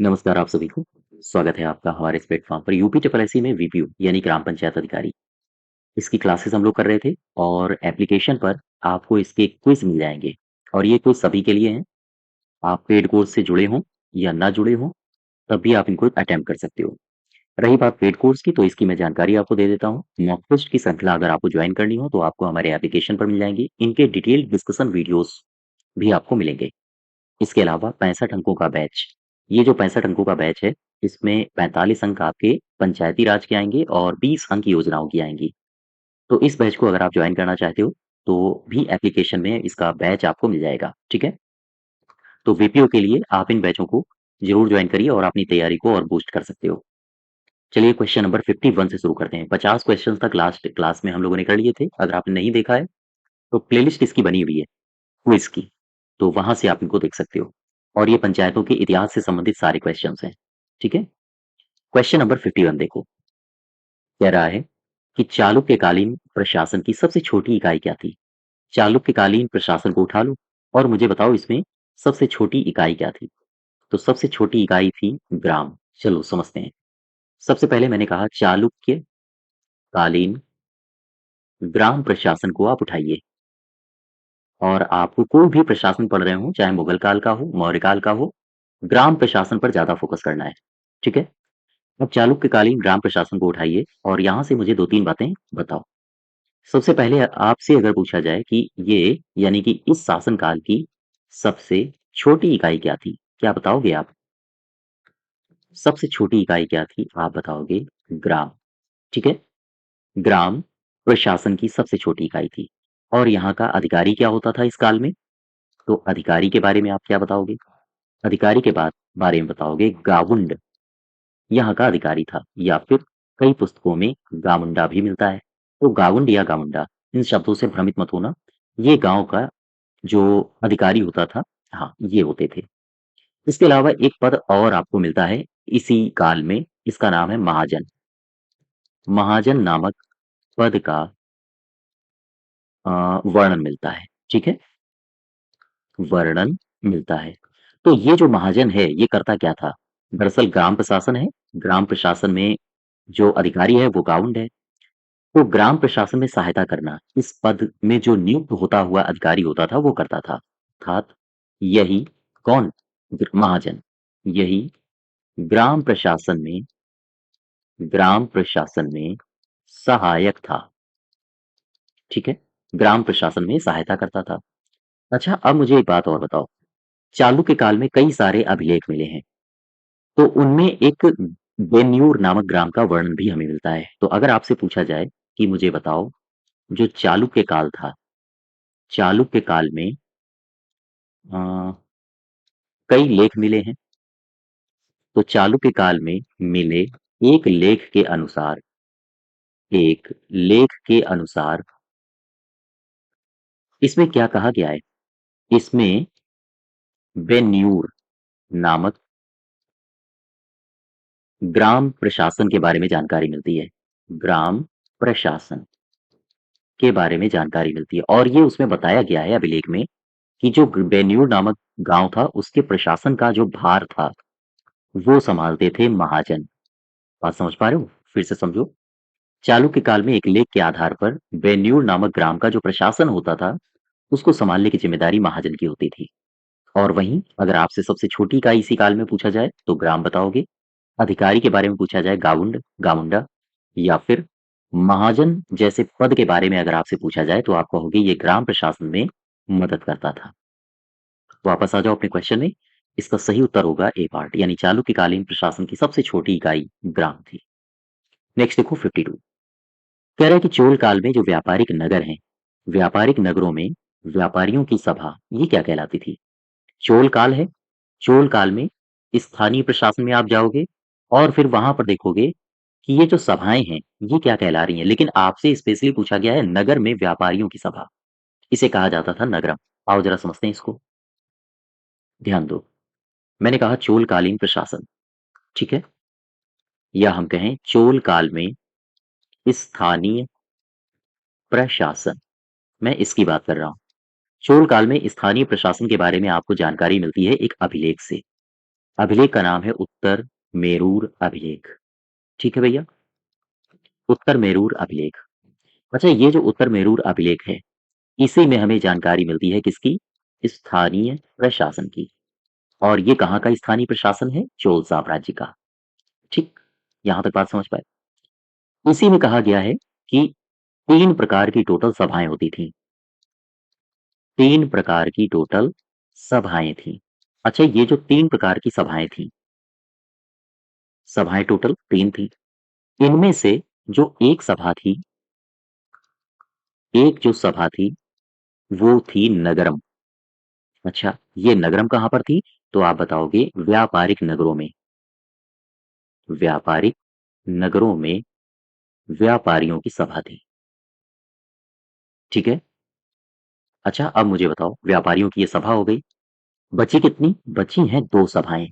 नमस्कार आप सभी को। स्वागत है आपका हमारे इस प्लेटफ़ॉर्म पर यूपी ट्रिपल में वीपीयू यानी ग्राम पंचायत अधिकारी। इसकी क्लासेस हम लोग कर रहे थे और एप्लीकेशन पर आपको इसके क्विज़ मिल जाएँगे और ये क्विज़ सभी के लिए हैं। आप पेड कोर्स से जुड़े हों या ना जुड़े हों, तब भी आप इनको अटेम्प्ट कर सकते हो। रही बात पेड कोर्स की, तो इसकी मैं जानकारी आपको दे देता हूँ। मॉक टेस्ट की श्रृंखला अगर आपको जॉइन करनी हो, तो आपको हमारे एप्लीकेशन पर मिल जाएँगी। इनके डिटेल्ड डिस्कशन वीडियोज़ भी आपको मिलेंगे। इसके अलावा 65 अंकों का बैच, ये जो 65 अंकों का बैच है, इसमें 45 अंक आपके पंचायती राज के आएँगे और 20 अंक योजनाओं की आएँगी। तो इस बैच को अगर आप जॉइन करना चाहते हो, तो भी एप्लीकेशन में इसका बैच आपको मिल जाएगा, ठीक है? तो वीपीओ के लिए आप इन बैचों को ज़रूर जॉइन करिए और अपनी तैयारी को और बूस्ट कर सकते हो। चलिए क्वेश्चन नंबर 51 से शुरू करते हैं। 50 क्वेश्चंस तक लास्ट क्लास में हम लोगों ने कर लिए थे। अगर आपने नहीं देखा है, तो प्लेलिस्ट इसकी बनी हुई है। क्विज़ की, तो वहाँ से आप इनको देख सकते हो और ये पंचायतों के इतिहास से संबंधित सारे क्वेश्चंस हैं, ठीक है? क्वेश्चन नंबर 51 देखो, कह रहा है कि चालुक्यकालीन प्रशासन की सबसे छोटी इकाई क्या थी? चालुक्यकालीन प्रशासन को उठा लो और मुझे बताओ इसमें सबसे छोटी इकाई क्या थी? तो सबसे छोटी इकाई थी ग्राम। चलो समझते हैं। सबसे पहले मैंने कहा चालुक्यकालीन ग्राम प्रशासन को आप उठाइए और आपको कोई भी प्रशासन पढ़ रहे हो, चाहे मुगल काल का हो, मौर्य काल का हो, ग्राम प्रशासन पर ज़्यादा फोकस करना है, ठीक है? अब चालुक्यकालीन ग्राम प्रशासन को उठाइए और यहाँ से मुझे 2-3 बातें बताओ। सबसे पहले आपसे अगर पूछा जाए कि ये यानी कि इस शासन काल की सबसे छोटी इकाई क्या थी? क्या बताओगे आप? सबसे छोटी इकाई क्या थी? आप बताओगे ग्राम, ठीक है? ग्राम प्रशासन की सबसे छोटी इकाई थी और यहाँ का अधिकारी क्या होता था इस काल में? तो अधिकारी के बारे में आप क्या बताओगे? अधिकारी के बारे में बताओगे गावुंड, यहाँ का अधिकारी था या फिर कई पुस्तकों में गामुंडा भी मिलता है। तो गावुंड या गामुंडा इन शब्दों से भ्रमित मत होना। ये गांव का जो अधिकारी होता था, हाँ, ये होते थे। इसके अलावा एक पद और आपको मिलता है इसी काल में, इसका नाम है महाजन। महाजन नामक पद का वर्णन मिलता है, ठीक है? वर्णन मिलता है। तो ये जो महाजन है, ये करता क्या था? दरअसल ग्राम प्रशासन है, ग्राम प्रशासन में जो अधिकारी है वो गाउंड है। तो ग्राम प्रशासन में सहायता करना इस पद में जो नियुक्त होता हुआ अधिकारी होता था वो करता था, अर्थात यही कौन? महाजन। यही ग्राम प्रशासन में ग्राम प्रशासन में सहायक था, ठीक है? ग्राम प्रशासन में सहायता करता था। अच्छा, अब मुझे एक बात और बताओ। चालुक्य काल में कई सारे अभिलेख मिले हैं, तो उनमें एक बेन्यूर नामक ग्राम का वर्णन भी हमें मिलता है। तो अगर आपसे पूछा जाए कि मुझे बताओ, जो चालुक्य काल था, चालुक्य काल में अ, कई लेख मिले हैं। तो चालुक्य काल में मिले एक लेख के अनुसार एक लेख के अनुसार इसमें क्या कहा गया है? इसमें बेन्यूर नामक ग्राम प्रशासन के बारे में जानकारी मिलती है। ग्राम प्रशासन के बारे में जानकारी मिलती है और ये उसमें बताया गया है अभिलेख में कि जो बेन्यूर नामक गांव था, उसके प्रशासन का जो भार था, वो संभालते थे महाजन। बात समझ पा रहे हो? फिर से समझो। चालुक्य काल में एक लेख के आधार पर बेन्यूर नामक ग्राम का जो प्रशासन होता था, उसको संभालने की जिम्मेदारी महाजन की होती थी। और वहीं अगर आपसे सबसे छोटी इकाई इसी काल में पूछा जाए, तो ग्राम बताओगे। अधिकारी के बारे में पूछा जाए गाउंड, गामुंडा या फिर महाजन जैसे पद के बारे में अगर आपसे पूछा जाए, तो आप कहोगे ये ग्राम प्रशासन में मदद करता था। वापस आ जाओ अपने क्वेश्चन में। इसका सही उत्तर होगा ए पार्ट, यानी चालुक्यकालीन प्रशासन की सबसे छोटी इकाई ग्राम थी। नेक्स्ट देखो 52। कह रहा है कि चोल काल में जो व्यापारिक नगर हैं, व्यापारिक नगरों में व्यापारियों की सभा, ये क्या कहलाती थी? चोल काल है। चोल काल में स्थानीय प्रशासन में आप जाओगे और फिर वहां पर देखोगे कि ये जो सभाएं हैं, ये क्या कहला रही हैं। लेकिन आपसे स्पेशली पूछा गया है नगर में व्यापारियों की सभा, इसे कहा जाता था नगरम। आओ जरा समझते हैं इसको। ध्यान दो, मैंने कहा चोल कालीन प्रशासन, ठीक है? या हम कहें चोल काल में स्थानीय प्रशासन, मैं इसकी बात कर रहा हूं। चोल काल में स्थानीय प्रशासन के बारे में आपको जानकारी मिलती है एक अभिलेख से। अभिलेख का नाम है उत्तर मेरूर अभिलेख। ठीक है भैया, उत्तर मेरूर अभिलेख। अच्छा, ये जो उत्तर मेरूर अभिलेख है, इसी में हमें जानकारी मिलती है किसकी? स्थानीय प्रशासन की। और ये कहाँ का स्थानीय प्रशासन है? चोल साम्राज्य का। ठीक, यहां तक बात समझ पाए? इसी में कहा गया है कि 3 प्रकार की टोटल सभाएं होती थी। 3 प्रकार की टोटल सभाएं थी। अच्छा, ये जो 3 प्रकार की सभाएं थी, सभाएं टोटल 3 थी। इनमें से जो एक सभा थी, एक जो सभा थी, वो थी नगरम। अच्छा, ये नगरम कहाँ पर थी? तो आप बताओगे व्यापारिक नगरों में। व्यापारिक नगरों में व्यापारियों की सभा थी। ठीक है। अच्छा, अब मुझे बताओ, व्यापारियों की ये सभा हो गई, बची कितनी? बची हैं 2 सभाएं।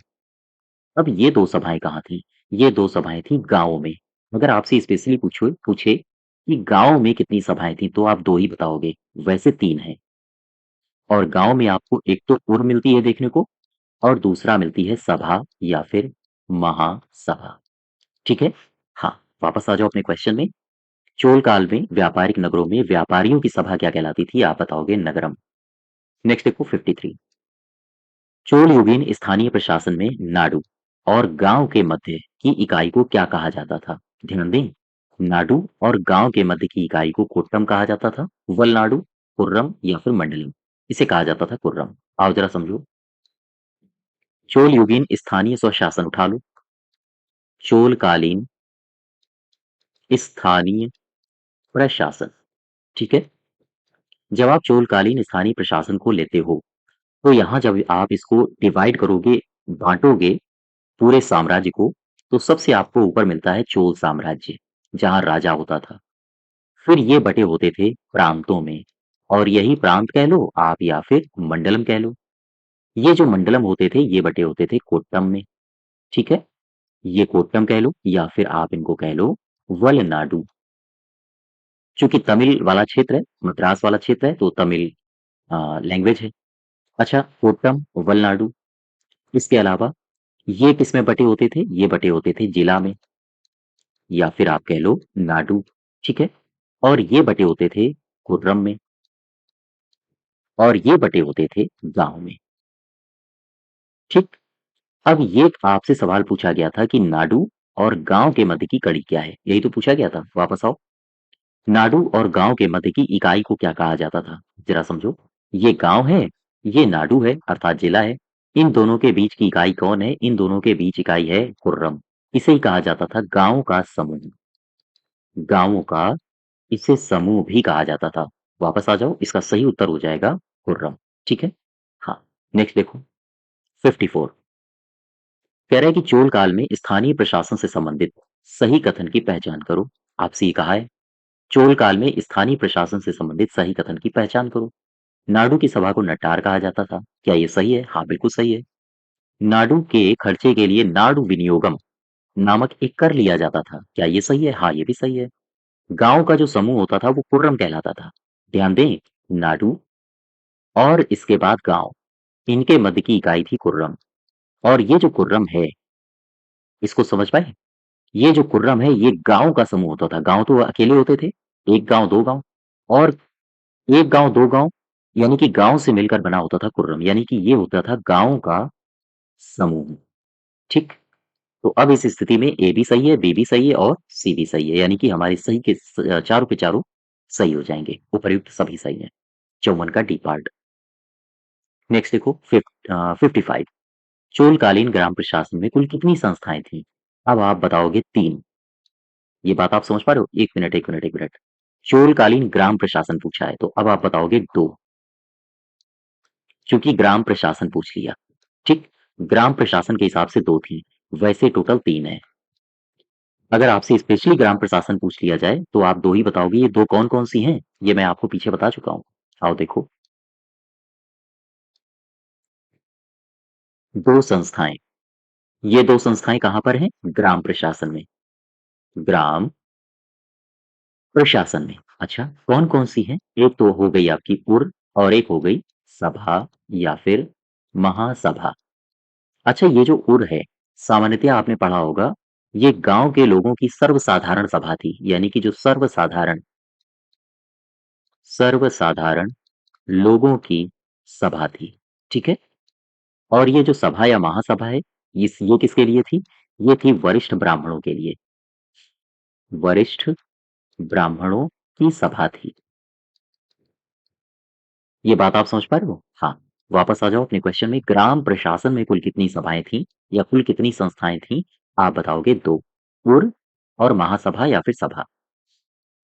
अब ये 2 सभाएं कहाँ थी? ये 2 सभाएं थी गांवों में। अगर आपसे स्पेशली पूछो पूछे कि गांव में कितनी सभाएं थी, तो आप 2 ही बताओगे, वैसे 3 है। और गांव में आपको एक तो उर मिलती है देखने को, और दूसरा मिलती है सभा या फिर महासभा। ठीक है। हाँ, वापस आ जाओ अपने क्वेश्चन में। चोल काल में व्यापारिक नगरों में व्यापारियों की सभा क्या कहलाती थी? आप बताओगे नगरम। नेक्स्ट देखो 53। चोल युगीन स्थानीय प्रशासन में नाडु और गांव के मध्य की इकाई को क्या कहा जाता था? ध्यान दें, नाडु और गांव के मध्य की इकाई को कोट्टम कहा जाता था, वलनाडु, कुर्रम या फिर मंडलम। इसे कहा जाता था कुर्रम। आओ जरा समझो। चोल युगीन स्थानीय स्वशासन उठा लो। चोल कालीन स्थानीय प्रशासन। ठीक है। जब आप चोलकालीन स्थानीय प्रशासन को लेते हो, तो यहाँ जब आप इसको डिवाइड करोगे, बांटोगे पूरे साम्राज्य को, तो सबसे आपको ऊपर मिलता है चोल साम्राज्य, जहाँ राजा होता था। फिर ये बटे होते थे प्रांतों में, और यही प्रांत कह लो आप या फिर मंडलम कह लो। ये जो मंडलम होते थे, ये बटे होते थे कोट्टम में। ठीक है। ये कोट्टम कह लो या फिर आप इनको कह लो वलनाडु। चूंकि तमिल वाला क्षेत्र है, मद्रास वाला क्षेत्र है, तो तमिल लैंग्वेज है। अच्छा, कोट्टम, वलनाडु। इसके अलावा ये किसमें बटे होते थे? ये बटे होते थे जिला में, या फिर आप कह लो नाडु। ठीक है। और ये बटे होते थे खुर्रम में, और ये बटे होते थे गांव में। ठीक। अब ये आपसे सवाल पूछा गया था कि नाडु और गांव के मध्य की कड़ी क्या है, यही तो पूछा गया था। वापस आओ। नाडु और गांव के मध्य की इकाई को क्या कहा जाता था? जरा समझो। ये गांव है, ये नाडु है अर्थात जिला है। इन दोनों के बीच की इकाई कौन है? इन दोनों के बीच इकाई है खुर्रम। इसे ही कहा जाता था गांव का समूह। गांवों का इसे समूह भी कहा जाता था। वापस आ जाओ, इसका सही उत्तर हो जाएगा खुर्रम। ठीक है। हाँ, नेक्स्ट देखो 54। कह रहा है कि चोल काल में स्थानीय प्रशासन से संबंधित सही कथन की पहचान करो। आपसे ये कहा है, चोल काल में स्थानीय प्रशासन से संबंधित सही कथन की पहचान करो। नाडु की सभा को नटार कहा जाता था, क्या ये सही है? हाँ, बिल्कुल सही है। नाडु के खर्चे के लिए नाडु विनियोगम नामक एक कर लिया जाता था, क्या ये सही है? हाँ, ये भी सही है। गांव का जो समूह होता था वो कुर्रम कहलाता था। ध्यान दें, नाडु और इसके बाद गांव, इनके मध्य की इकाई थी कुर्रम। और ये जो कुर्रम है, इसको समझ पाए? ये जो कुर्रम है, ये गांव का समूह होता था। गांव तो अकेले होते थे, एक गांव दो गांव, और एक गांव दो गांव, यानी कि गांव से मिलकर बना होता था कुर्रम, यानी कि ये होता था गांव का समूह। ठीक। तो अब इस स्थिति में ए भी सही है, बी भी सही है और सी भी सही है, यानी कि हमारे सही के चारों के चारों सही हो जाएंगे। उपर्युक्त सभी सही है। 54 का डी पार्ट। नेक्स्ट देखो 55। चोलकालीन ग्राम प्रशासन में कुल कितनी संस्थाएं थी? अब आप बताओगे 3। ये बात आप समझ पा रहे हो? 1 मिनट 1 मिनट 1 मिनट। चोलकालीन ग्राम प्रशासन पूछा है, तो अब आप बताओगे 2, क्योंकि ग्राम प्रशासन पूछ लिया। ठीक। ग्राम प्रशासन के हिसाब से 2 थी, वैसे टोटल 3 है। अगर आपसे स्पेशली ग्राम प्रशासन पूछ लिया जाए, तो आप 2 ही बताओगे। ये 2 कौन-कौन सी हैं? ये मैं आपको पीछे बता चुका हूँ। आओ देखो। 2 संस्थाएँ। ये 2 संस्थाएँ कहाँ पर हैं? ग्राम प्रशासन में। ग्राम प्रशासन में। अच्छा, कौन-कौन सी हैं? एक तो हो गई आपकी उर, और एक हो गई सभा या फिर महासभा। अच्छा, ये जो उर है, सामान्यतः आपने पढ़ा होगा, ये गाँव के लोगों की सर्वसाधारण सभा थी, यानी कि जो सर्वसाधारण सर्वसाधारण लोगों की सभा थी, ठीक है? और ये जो सभा या महासभा है, ये किसके लिए थी? ये थी वरिष्ठ ब्राह्मणों के लिए। वरिष्ठ ब्राह्मणों की सभा थी। ये बात आप समझ पा रहे हो? हाँ, वापस आ जाओ अपने क्वेश्चन में। ग्राम प्रशासन में कुल कितनी सभाएँ थीं या कुल कितनी संस्थाएँ थीं? आप बताओगे 2। पुर और महासभा या फिर सभा।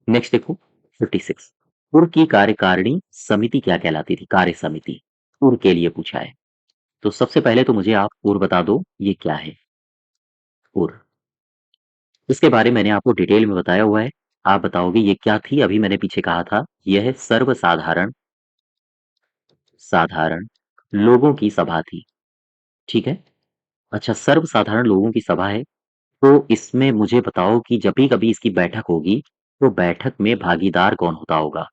नेक्स्ट देखो 56। पुर की कार्यकारिणी समिति क्या कहलाती थी? कार्य समिति। पुर के लिए पूछा है। तो सबसे पहले तो मुझे आप पुर बता दो, ये क्या है? पुर। इसके बारे में मैंने आपको डिटेल में बताया हुआ है। आप बताओगे ये क्या थी? अभी मैंने पीछे कहा था, यह सर्वसाधारण साधारण लोगों की सभा थी, ठीक है? अच्छा, सर्वसाधारण लोगों की सभा है, तो इसमें मुझे बताओ कि जब भी कभी इसकी बैठक होगी, तो बैठक में भागीदार कौन होता होगा?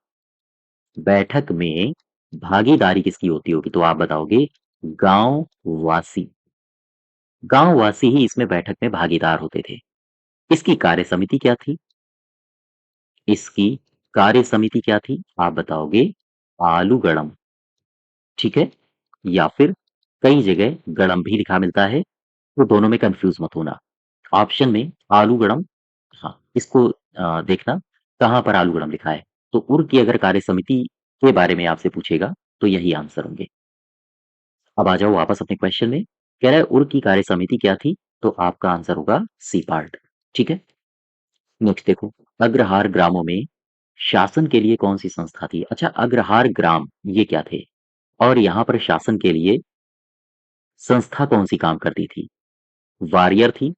बैठक में भागीदारी किसकी होती होगी? तो आप बताओगे गाँव वासी। गाँव वासी ही इसमें बैठक में भागीदार होते थे। इसकी कार्य समिति क्या थी? इसकी कार्य समिति क्या थी? आप बताओगे आलूगड़म, ठीक है? या फिर कई जगह गड़म भी लिखा मिलता है, तो दोनों में कंफ्यूज मत होना। ऑप्शन में आलूगड़म, हाँ, इसको देखना कहाँ पर आलूगड़म लिखा है। तो उर की अगर कार्य समिति के बारे में आपसे पूछेगा, तो यही आंसर होंगे। अब आ जाओ वापस अपने क्वेश्चन में। कह रहा है उर की कार्य समिति क्या थी? तो आपका आंसर होगा सी पार्ट, ठीक है? नेक्स्ट देखो, अग्रहार ग्रामों में शासन के लिए कौन सी संस्था थी? अच्छा, अग्रहार ग्राम ये क्या थे? और यहाँ पर शासन के लिए संस्था कौन सी काम करती थी? वारियर थी,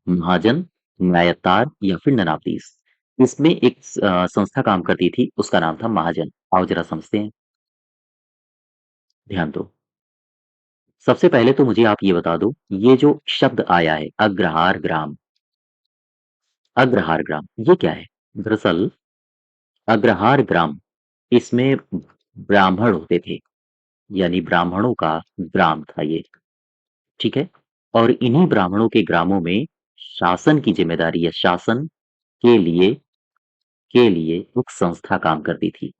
महाजन, न्यायतार या फिर ननाबदीस? इसमें एक संस्था काम करती थी, उसका नाम था महाजन। आओ जरा समझते हैं, ध्यान दो। सबसे पहले तो मुझे आप ये बता दो, ये जो शब्द आया है अग्रहार ग्राम, अग्रहार ग्राम ये क्या है? दरअसल अग्रहार ग्राम, इसमें ब्राह्मण होते थे, यानी ब्राह्मणों का ग्राम था ये, ठीक है? और इन्हीं ब्राह्मणों के ग्रामों में शासन की जिम्मेदारी या शासन के लिए एक संस्था काम करती थी।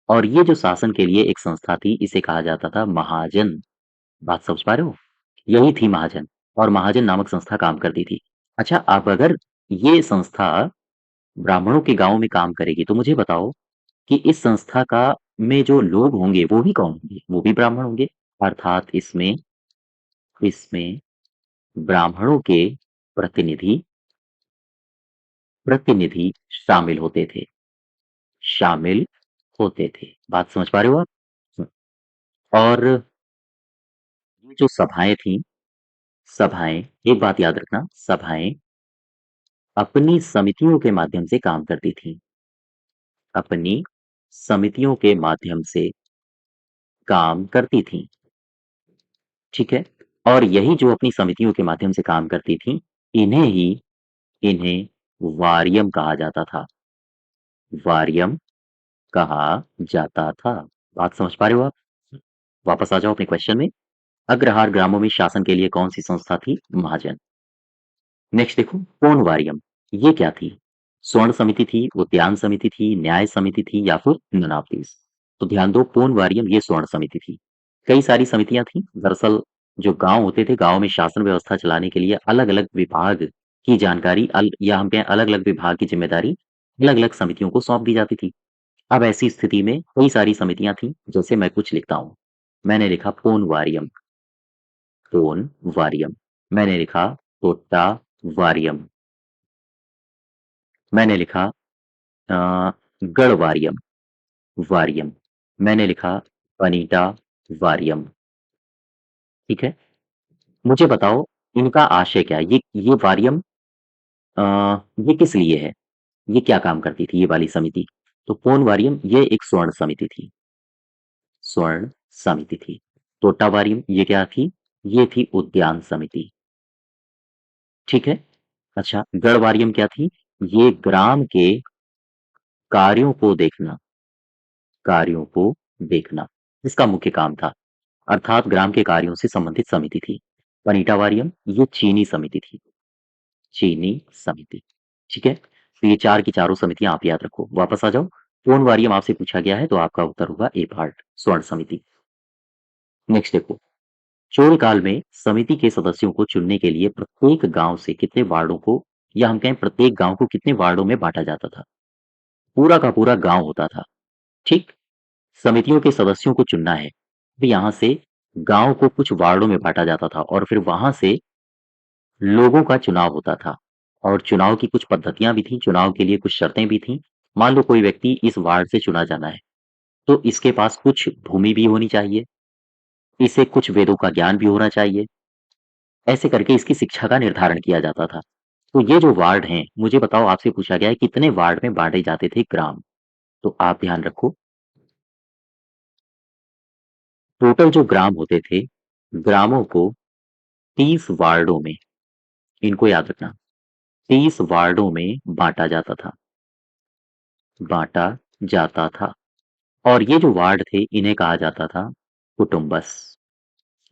और ये जो शासन के लिए एक संस्था थी, इसे कहा जाता था महाजन। बात समझ पा रहे हो? यही थी महाजन, और महाजन नामक संस्था काम करती थी। अच्छा, अब अगर ये संस्था ब्राह्मणों के गाँव में काम करेगी, तो मुझे बताओ कि इस संस्था का में जो लोग होंगे, वो भी कौन होंगे? वो भी ब्राह्मण होंगे। अर्थात इसमें इसमें ब्राह्मणों के प्रतिनिधि प्रतिनिधि शामिल होते थे, शामिल होते थे। बात समझ पा रहे हो आप? और ये जो सभाएँ थीं, सभाएँ, एक बात याद रखना, सभाएँ अपनी समितियों के माध्यम से काम करती थीं, अपनी समितियों के माध्यम से काम करती थीं, ठीक है? और यही जो अपनी समितियों के माध्यम से काम करती थीं, इन्हें वारियम कहा जाता था, वारियम कहा जाता था। बात समझ पा रहे हो आप? वापस आ जाओ अपने क्वेश्चन में। अग्रहार ग्रामों में शासन के लिए कौन-सी संस्था थी? महाजन। नेक्स्ट देखो, पौन वारियम, ये क्या थी? स्वर्ण समिति थी, उद्यान समिति थी, न्याय समिति थी या फिर ननाफतीस? तो ध्यान दो, पौन वारियम ये स्वर्ण समिति थी। कई सारी समितियां थी। दरअसल जो गांव होते थे, गांव में शासन व्यवस्था चलाने के लिए अलग-अलग विभाग की जानकारी या हम कहें अलग-अलग विभाग की जिम्मेदारी अलग-अलग समितियों को सौंप दी जाती थी। अब ऐसी स्थिति में कई सारी समितियां थी, जैसे मैं कुछ लिखता हूं। मैंने लिखा पौन वारियम, पौन वारियम। मैंने लिखा टोट्टा वारियम। मैंने लिखा अ, गढ़वारियम, वारियम। मैंने लिखा पनीटा वारियम, ठीक है? मुझे बताओ इनका आशय क्या है? ये वारियम अ, ये किस लिए है? ये क्या काम करती थी ये वाली समिति? तो पौन वारियम ये एक स्वर्ण समिति थी, स्वर्ण समिति थी। तोटा वारियम ये क्या थी? ये थी उद्यान समिति, ठीक है? अच्छा, गढ़ वारियम क्या थी? ये ग्राम के कार्यों को देखना, कार्यों को देखना, इसका मुख्य काम था। अर्थात ग्राम के कार्यों से संबंधित समिति थी। पनीटा वारियम, ये चीनी समिति थी, चीनी समिति। ठीक है, तो ये चार की चारों समितियां आप याद रखो। वापस आ जाओ, टोन वारियम आपसे पूछा गया है तो आपका उत्तर होगा ए पार्ट, स्वर्ण समिति। नेक्स्ट देखो, चोल काल में समिति के सदस्यों को चुनने के लिए प्रत्येक गांव से कितने वार्डों को, या हम कहें प्रत्येक गांव को कितने वार्डों में बांटा जाता था? पूरा का पूरा गांव होता था। ठीक, समितियों के सदस्यों को चुनना है, तो यहाँ से गांव को कुछ वार्डों में बांटा जाता था और फिर वहां से लोगों का चुनाव होता था। और चुनाव की कुछ पद्धतियां भी थी, चुनाव के लिए कुछ शर्तें भी थी। मान लो कोई व्यक्ति इस वार्ड से चुना जाना है, तो इसके पास कुछ भूमि भी होनी चाहिए, इसे कुछ वेदों का ज्ञान भी होना चाहिए। ऐसे करके इसकी शिक्षा का निर्धारण किया जाता था। तो ये जो वार्ड हैं, मुझे बताओ, आपसे पूछा गया है कितने वार्ड में बांटे जाते थे ग्राम? तो आप ध्यान रखो, टोटल जो ग्राम होते थे, ग्रामों को 30 वार्डों में, इनको याद रखना, 30 वार्डों में बांटा जाता था, बांटा जाता था। और ये जो वार्ड थे, इन्हें कहा जाता था कुटुम्बस।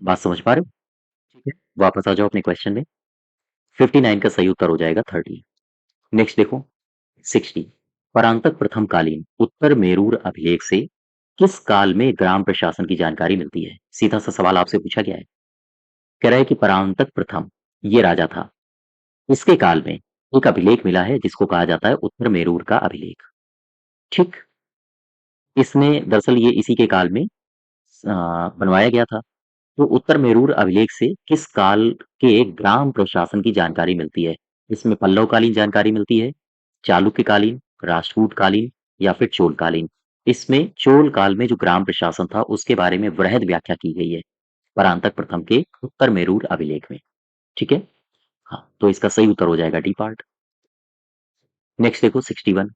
बात समझ पा रहे हो? ठीक है, वापस आ जाओ अपने क्वेश्चन में। 59 का सही उत्तर हो जाएगा 30। नेक्स्ट देखो, 60, परांतक प्रथम कालीन उत्तर मेरूर अभिलेख से किस काल में ग्राम प्रशासन की जानकारी मिलती है? सीधा सा सवाल आपसे पूछा गया है। कह रहा है कि परांतक प्रथम ये राजा था, इसके काल में एक अभिलेख मिला है जिसको कहा जाता है उत्तर मेरूर का अभिलेख। ठीक, इसमें दरअसल ये इसी के काल में बनवाया गया था। तो उत्तर मेरूर अभिलेख से किस काल के ग्राम प्रशासन की जानकारी मिलती है? इसमें पल्लवकालीन जानकारी मिलती है, चालुक्यकालीन, राष्ट्रकूटकालीन, या फिर चोलकालीन। इसमें चोल काल में जो ग्राम प्रशासन था उसके बारे में वृहद व्याख्या की गई है परांतक प्रथम के उत्तर मेरूर अभिलेख में। ठीक है, हाँ, तो इसका सही उत्तर हो जाएगा डी पार्ट। नेक्स्ट देखो, 61,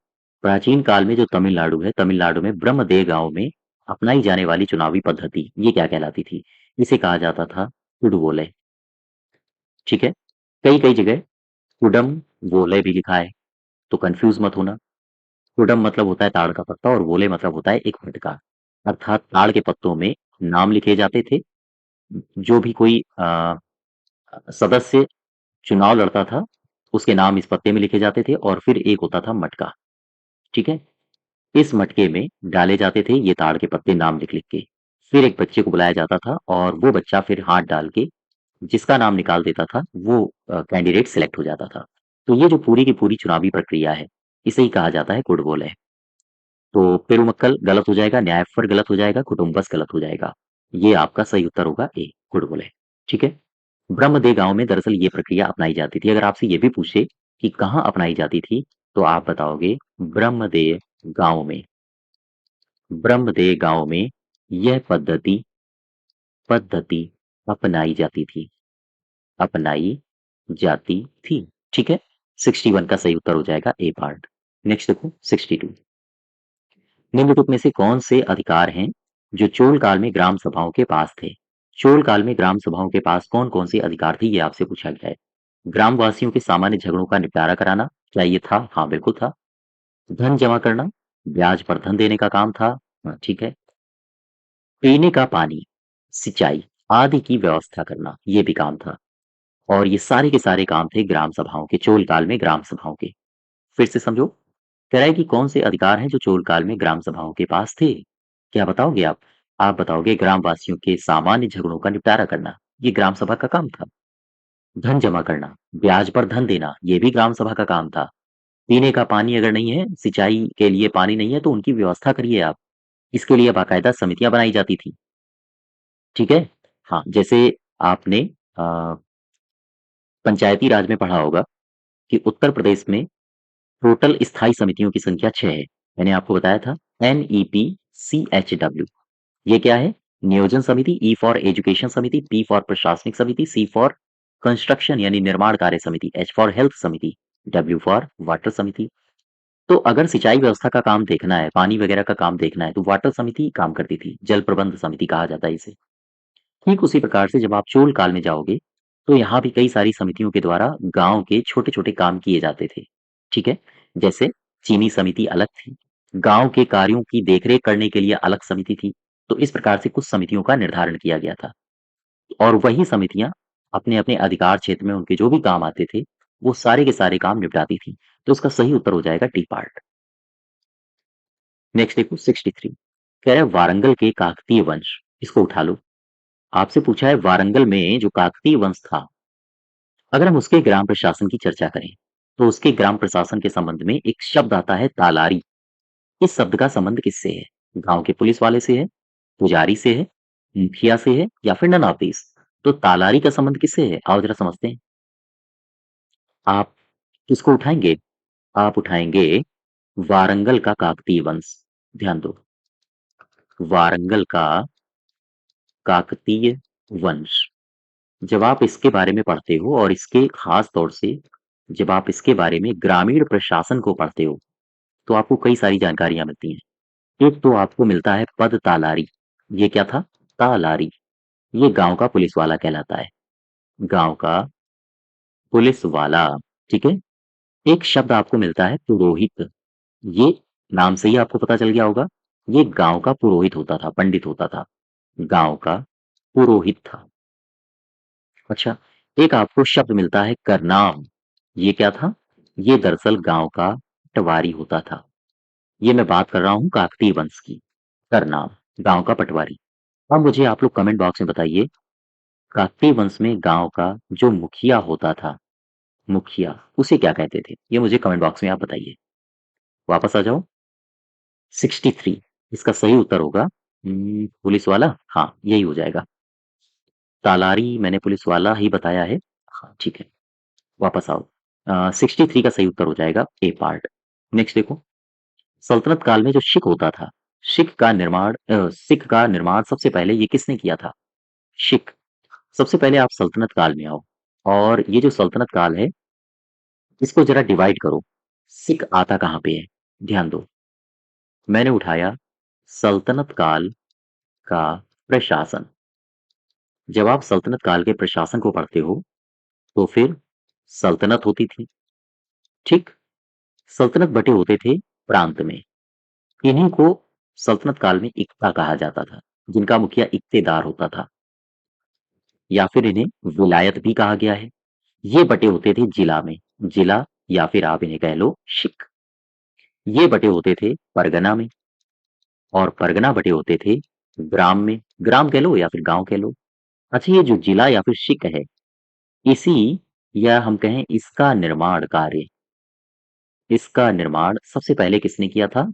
प्राचीन काल में जो तमिलनाडु है, तमिलनाडु में ब्रह्मदेव गांव में अपनाई जाने वाली चुनावी पद्धति ये क्या कहलाती थी? इसे कहा जाता था कुडवोले। ठीक है, कई कई जगह कुडम वोले भी लिखा है, तो कंफ्यूज मत होना। कुडम मतलब होता है ताड़ का पत्ता और वोले मतलब होता है एक मटका। अर्थात ताड़ के पत्तों में नाम लिखे जाते थे, जो भी कोई सदस्य चुनाव लड़ता था उसके नाम इस पत्ते में लिखे जाते थे, और फिर एक होता था मटका। ठीक है, इस मटके में डाले जाते थे ये ताड़ के पत्ते नाम लिख लिख के। फिर एक बच्चे को बुलाया जाता था और वो बच्चा फिर हाथ डाल के जिसका नाम निकाल देता था वो कैंडिडेट सिलेक्ट हो जाता था। तो ये जो पूरी की पूरी चुनावी प्रक्रिया है, इसे ही कहा जाता है कुडवोल है। तो पेरुमक्कल गलत हो जाएगा, न्यायफर गलत हो जाएगा, कुटुम्बस गलत हो जाएगा। ये आपका सही उत्तर होगा ए, कुडवोल है। ठीक है, ब्रह्मदेव गांव में दरअसल ये प्रक्रिया अपनाई जाती थी। अगर आपसे ये भी पूछे कि कहाँ अपनाई जाती थी, तो आप बताओगे ब्रह्मदेव गांव में। ब्रह्मदेव गांव में यह पद्धति पद्धति अपनाई जाती थी, अपनाई जाती थी। ठीक है, 61 का सही उत्तर हो जाएगा ए पार्ट। नेक्स्ट देखो, 62, निम्नलिखित में से कौन से अधिकार हैं जो चोल काल में ग्राम सभाओं के पास थे? चोल काल में ग्राम सभाओं के पास कौन कौन से अधिकार थे, ये आपसे पूछा गया है। ग्रामवासियों के सामान्य झगड़ों का निपटारा कराना, क्या ये था? हाँ, बिल्कुल था। धन जमा करना, ब्याज पर धन देने का काम था। हाँ, ठीक है। पीने का पानी, सिंचाई आदि की व्यवस्था करना, ये भी काम था। और ये सारे के सारे काम थे ग्राम सभाओं के, चोल काल में ग्राम सभाओं के। फिर से समझो, कह रहा है कि कौन से अधिकार हैं जो चोल काल में ग्राम सभाओं के पास थे? क्या बताओगे आप? आप बताओगे ग्रामवासियों के सामान्य झगड़ों का निपटारा करना, ये ग्राम सभा का काम था। धन जमा करना, ब्याज पर धन देना, ये भी ग्राम सभा का काम था। पीने का पानी अगर नहीं है, सिंचाई के लिए पानी नहीं है, तो उनकी व्यवस्था करिए आप। इसके लिए बाकायदा समितियां बनाई जाती थी। ठीक है, हाँ, जैसे आपने पंचायती राज में पढ़ा होगा कि उत्तर प्रदेश में टोटल स्थायी समितियों की संख्या 6 है। मैंने आपको बताया था, NEPCHW। ये क्या है? नियोजन समिति, E फॉर एजुकेशन समिति, P फॉर प्रशासनिक समिति, C फॉर कंस्ट्रक्शन यानी निर्माण कार्य समिति, H फॉर हेल्थ समिति, W फॉर वाटर समिति। तो अगर सिंचाई व्यवस्था का काम देखना है, पानी वगैरह का काम देखना है, तो वाटर समिति काम करती थी, जल प्रबंध समिति कहा जाता है इसे। ठीक उसी प्रकार से जब आप चोल काल में जाओगे, तो यहाँ भी कई सारी समितियों के द्वारा गांव के छोटे छोटे काम किए जाते थे। ठीक है, जैसे चीनी समिति अलग थी, गांव के कार्यों की देखरेख करने के लिए अलग समिति थी। तो इस प्रकार से कुछ समितियों का निर्धारण किया गया था, और वही समितियां अपने-अपने अधिकार क्षेत्र में उनके जो भी काम आते थे, वो सारे के सारे काम निपटाती थी। तो इसका सही उत्तर हो जाएगा डी पार्ट। नेक्स्ट देखो 63 कह रहा है वारंगल के काकतीय वंश, इसको उठा लो। आपसे पूछा है वारंगल में जो काकतीय वंश था, अगर हम उसके ग्राम प्रशासन की चर्चा करें, तो उसके ग्राम प्रशासन के संबंध में एक शब्द आता है तालारी। इस शब्द का संबंध किससे है? गांव के पुलिस वाले से है, पुजारी से है, मुखिया से है या फिर नन ऑफ दीस? तो तालारी का संबंध किससे है? आओ जरा समझते हैं। आप किसको उठाएंगे? आप उठाएंगे वारंगल का काकतीय वंश। ध्यान दो, वारंगल का काकतीय वंश। जब आप इसके बारे में पढ़ते हो और इसके खास तौर से जब आप इसके बारे में ग्रामीण प्रशासन को पढ़ते हो, तो आपको कई सारी जानकारियां मिलती हैं। एक तो आपको मिलता है पद तालारी। ये क्या था? तालारी। ये गांव का पुलिस वाला कहलाता है। गांव का पुलिस वाला। ठीक है। एक शब्द आपको मिलता है पुरोहित। ये नाम से ही आपको पता चल गया होगा। ये गांव का पुरोहित होता था, पंडित होता था। गांव का पुरोहित था। अच्छा, एक आपको शब्द मिलता है करनाम। ये क्या था? ये दरअसल गांव का पटवारी होता था। ये मैं बात कर रहा हूं काकतीय वंश की। करनाम, गांव का पटवारी। अब मुझे आप लोग कमेंट बॉक्स में बताइए, काकतीय वंश में गांव का जो मुखिया होता था, मुखिया, उसे क्या कहते थे? ये मुझे कमेंट बॉक्स में आप बताइए। वापस आ जाओ। 63 इसका सही उत्तर होगा पुलिस वाला। हाँ, यही हो जाएगा। तालारी मैंने पुलिस वाला ही बताया है। हाँ, ठीक है। वापस आओ। 63 का सही उत्तर हो जाएगा ए पार्ट। नेक्स्ट देखो, सल्तनत काल में जो सिख का निर्माण सबसे पहले ये किसने किया था? सिख। सबसे पहले आप सल्तनत काल में आओ, और ये जो सल्तनत काल है, इसको जरा डिवाइड करो। सिख आता कहाँ पे है? ध्यान दो, मैंने उठाया सल्तनत काल का प्रशासन। जब आप सल्तनत काल के प्रशासन को पढ़ते हो, तो फिर सल्तनत होती थी। ठीक। सल्तनत बटे होते थे प्रांत में। इन्हीं को सल्तनत काल में इक्ता कहा जाता था, जिनका मुखिया इक्तेदार होता था, या फिर इन्हें विलायत भी कहा गया है। ये बटे होते थे जिला में। जिला, या फिर आप इन्हें कह लो शिक। ये बटे होते थे परगना में, और परगना बटे होते थे ग्राम में। ग्राम कह लो या फिर गांव कह लो। अच्छा, ये जो जिला या फिर शिक है, इसी, या हम कहें इसका निर्माण कार्य, इसका निर्माण सबसे पहले किसने किया था?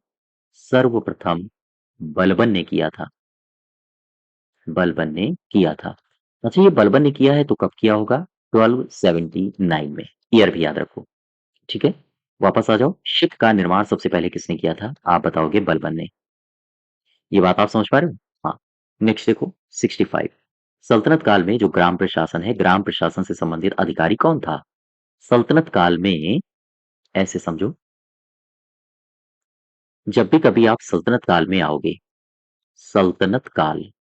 सर्वप्रथम बलबन ने किया था। बलबन ने किया था। अच्छा, ये बलबन ने किया है तो कब किया होगा? 1279 में। ईयर भी याद रखो। ठीक है। वापस आ जाओ। शिप का निर्माण सबसे पहले किसने किया था? आप बताओगे बलबन ने। ये बात आप समझ पा रहे हो? हाँ। नेक्स्ट देखो 65। सल्तनत काल में जो ग्राम प्रशासन है, ग्राम प्रशासन से संबंधित अधिकारी कौन था? सल्तनत काल में, ऐसे समझो, जब भी कभी आप सल्तनत काल में आओगे, सल्तनत काल,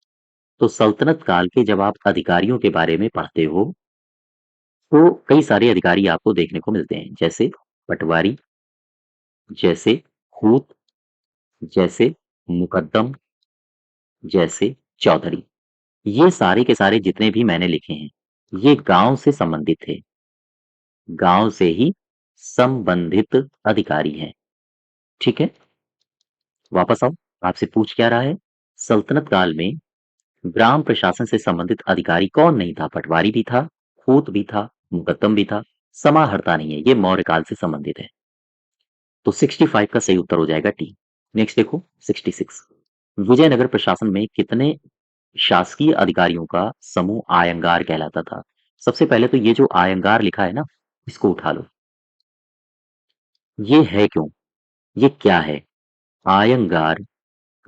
तो सल्तनत काल के जब आप अधिकारियों के बारे में पढ़ते हो, तो कई सारे अधिकारी आपको देखने को मिलते हैं, जैसे पटवारी, जैसे खूत, जैसे मुकद्दम, जैसे चौधरी। ये सारे के सारे जितने भी मैंने लिखे हैं, ये गांव से संबंधित थे। गांव से ही संबंधित अधिकारी हैं। ठीक है। वापस आओ। आपसे पूछ क्या रहा है? सल्तनत काल में ग्राम प्रशासन से संबंधित अधिकारी कौन नहीं था? पटवारी भी था, खूत भी था, मुकद्दम भी था, समाहर्ता नहीं है। ये मौर्य काल से संबंधित है। तो 65 का सही उत्तर हो जाएगा टी। नेक्स्ट देखो 66। विजयनगर प्रशासन में कितने शासकीय अधिकारियों का समूह आयंगार कहलाता था? सबसे पहले तो ये जो आयंगार लिखा है ना, इसको उठा लो। ये है क्यों? ये क्या है? आयंगार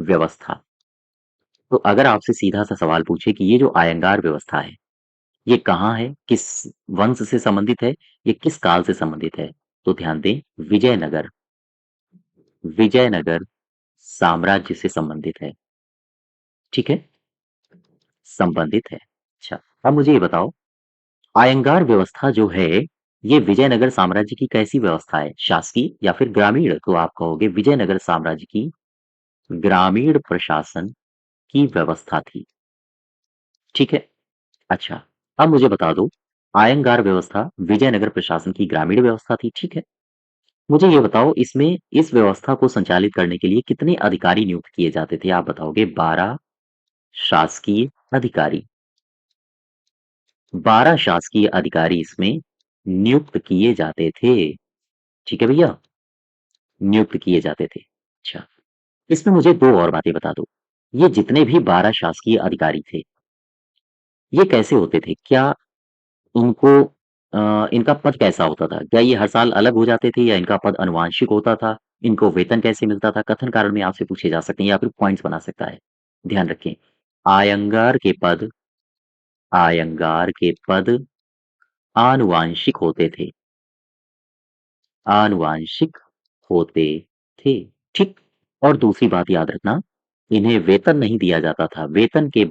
व्यवस्था। तो अगर आपसे सीधा सा सवाल पूछे कि ये जो आयंगार व्यवस्था है, ये कहाँ है, किस वंश से संबंधित है, ये किस काल से संबंधित है, तो ध्यान दें, विजयनगर, विजयनगर साम्राज्य से संबंधित है। ठीक है। संबंधित है। अच्छा, अब मुझे ये बताओ, आयंगार व्यवस्था जो है, ये विजयनगर साम्राज्य की कैसी व्यवस्था है? शासकीय या फिर ग्रामीण? तो आप कहोगे विजयनगर साम्राज्य की ग्रामीण प्रशासन की व्यवस्था थी। ठीक है। अच्छा, अब मुझे बता दो, आयंगार व्यवस्था विजयनगर प्रशासन की ग्रामीण व्यवस्था थी, ठीक है? मुझे ये बताओ, इसमें इस व्यवस्था को संचालित करने के लिए कितने अधिकारी नियुक्त किए जाते थे? आप बताओगे। 12 शासकीय अधिकारी। 12 शासकीय अधिकारी इसमें नियुक्त किए जाते थे। ठीक है भैया? नियुक्त किए जाते थे। अच्छा, इसमें मुझे 2 और बातें बता दो। ये जितने भी 12 शासकीय अधिकारी थे, ये कैसे होते थे? क्या इनको इनका पद कैसा होता था? क्या ये हर साल अलग हो जाते थे या इनका पद आनुवांशिक होता था? इनको वेतन कैसे मिलता था? कथन कारण में आपसे पूछे जा सकते हैं या फिर पॉइंट्स बना सकता है। ध्यान रखें, आयंगार के पद आयंगार के पद आनुवांशिक होते थे। आनुवांशिक होते थे, ठीक? और दूसरी बात याद रखना, इन्हें वेतन नहीं दिया जाता था। वेतन के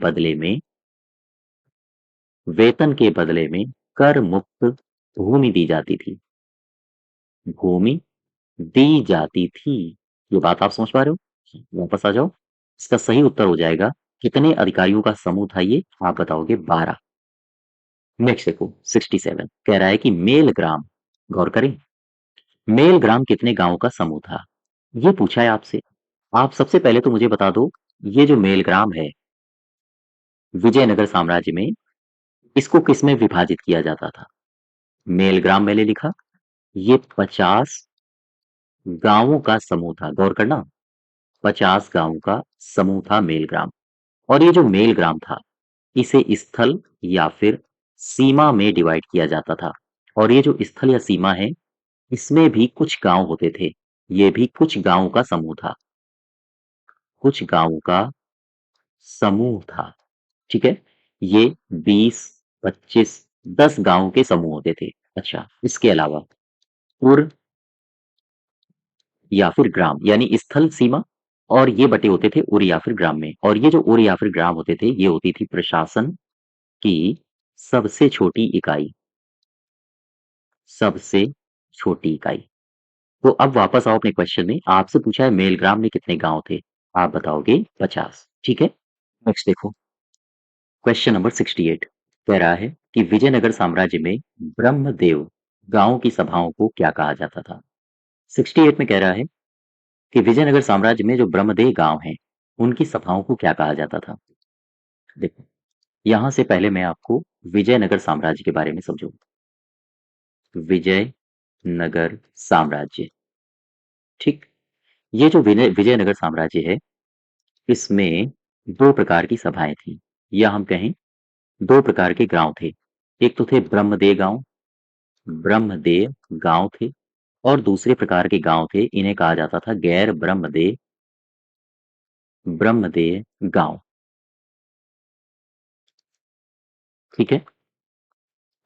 बदले में कर मुक्त भूमि दी जाती थी। भूमि दी जाती थी। ये बात आप समझ पा रहे हो? वापस आ जाओ। इसका सही उत्तर हो जाएगा, कितने अधिकारियों का समूह था ये? आप बताओगे 12। नेक्स्ट देखो, 67 कह रहा है कि मेलग्राम, गौर करें, मेलग्राम कितने गांवों का समूह था? ये पूछा है आपसे। आप सबसे पहले तो मुझे बता दो, ये जो मेलग्राम है विजयनगर साम्राज्य में, इसको किसमें विभाजित किया जाता था? मेलग्राम मैंने लिखा, ये 50 गांवों का समूह था। गौर करना, 50 गांवों का समूह था मेलग्राम। और ये जो मेलग्राम था, इसे स्थल या फिर सीमा में डिवाइड किया जाता था। और ये जो स्थल या सीमा है, इसमें भी कुछ गांव होते थे। ये भी कुछ गांवों का समूह था। कुछ गांवों का समूह था, ठीक है? ये 20, 25, 10 गांवों के समूह होते थे। अच्छा, इसके अलावा उर या फिर ग्राम, यानी स्थल सीमा, और ये बटे होते थे उर या फिर ग्राम में। और ये जो उर या फिर ग्राम होते थे, ये होती थी प्रशासन की सबसे छोटी इकाई। सबसे छोटी इकाई। तो अब वापस आओ अपने क्वेश्चन में। आपसे पूछा है मेलग्राम में कितने गांव थे? आप बताओगे 50, ठीक है? नेक्स्ट देखो, क्वेश्चन नंबर 68 कह रहा है कि विजयनगर साम्राज्य में ब्रह्मदेव गांव की सभाओं को क्या कहा जाता था? 68 में कह रहा है कि विजयनगर साम्राज्य में जो ब्रह्मदेव गांव हैं, उनकी सभाओं को क्या कहा जाता था? देखो, यहां से पहले मैं आपको विजयनगर साम्राज्य के बारे में समझाऊं। विजयनगर साम्राज्य, ठीक? ये जो विजयनगर साम्राज्य है, इसमें 2 प्रकार की सभाएं थी, या हम कहें 2 प्रकार के गांव थे। एक तो थे ब्रह्मदेव गांव थे, और दूसरे प्रकार के गांव थे, इन्हें कहा जाता था गैर ब्रह्मदेव गांव, ठीक है?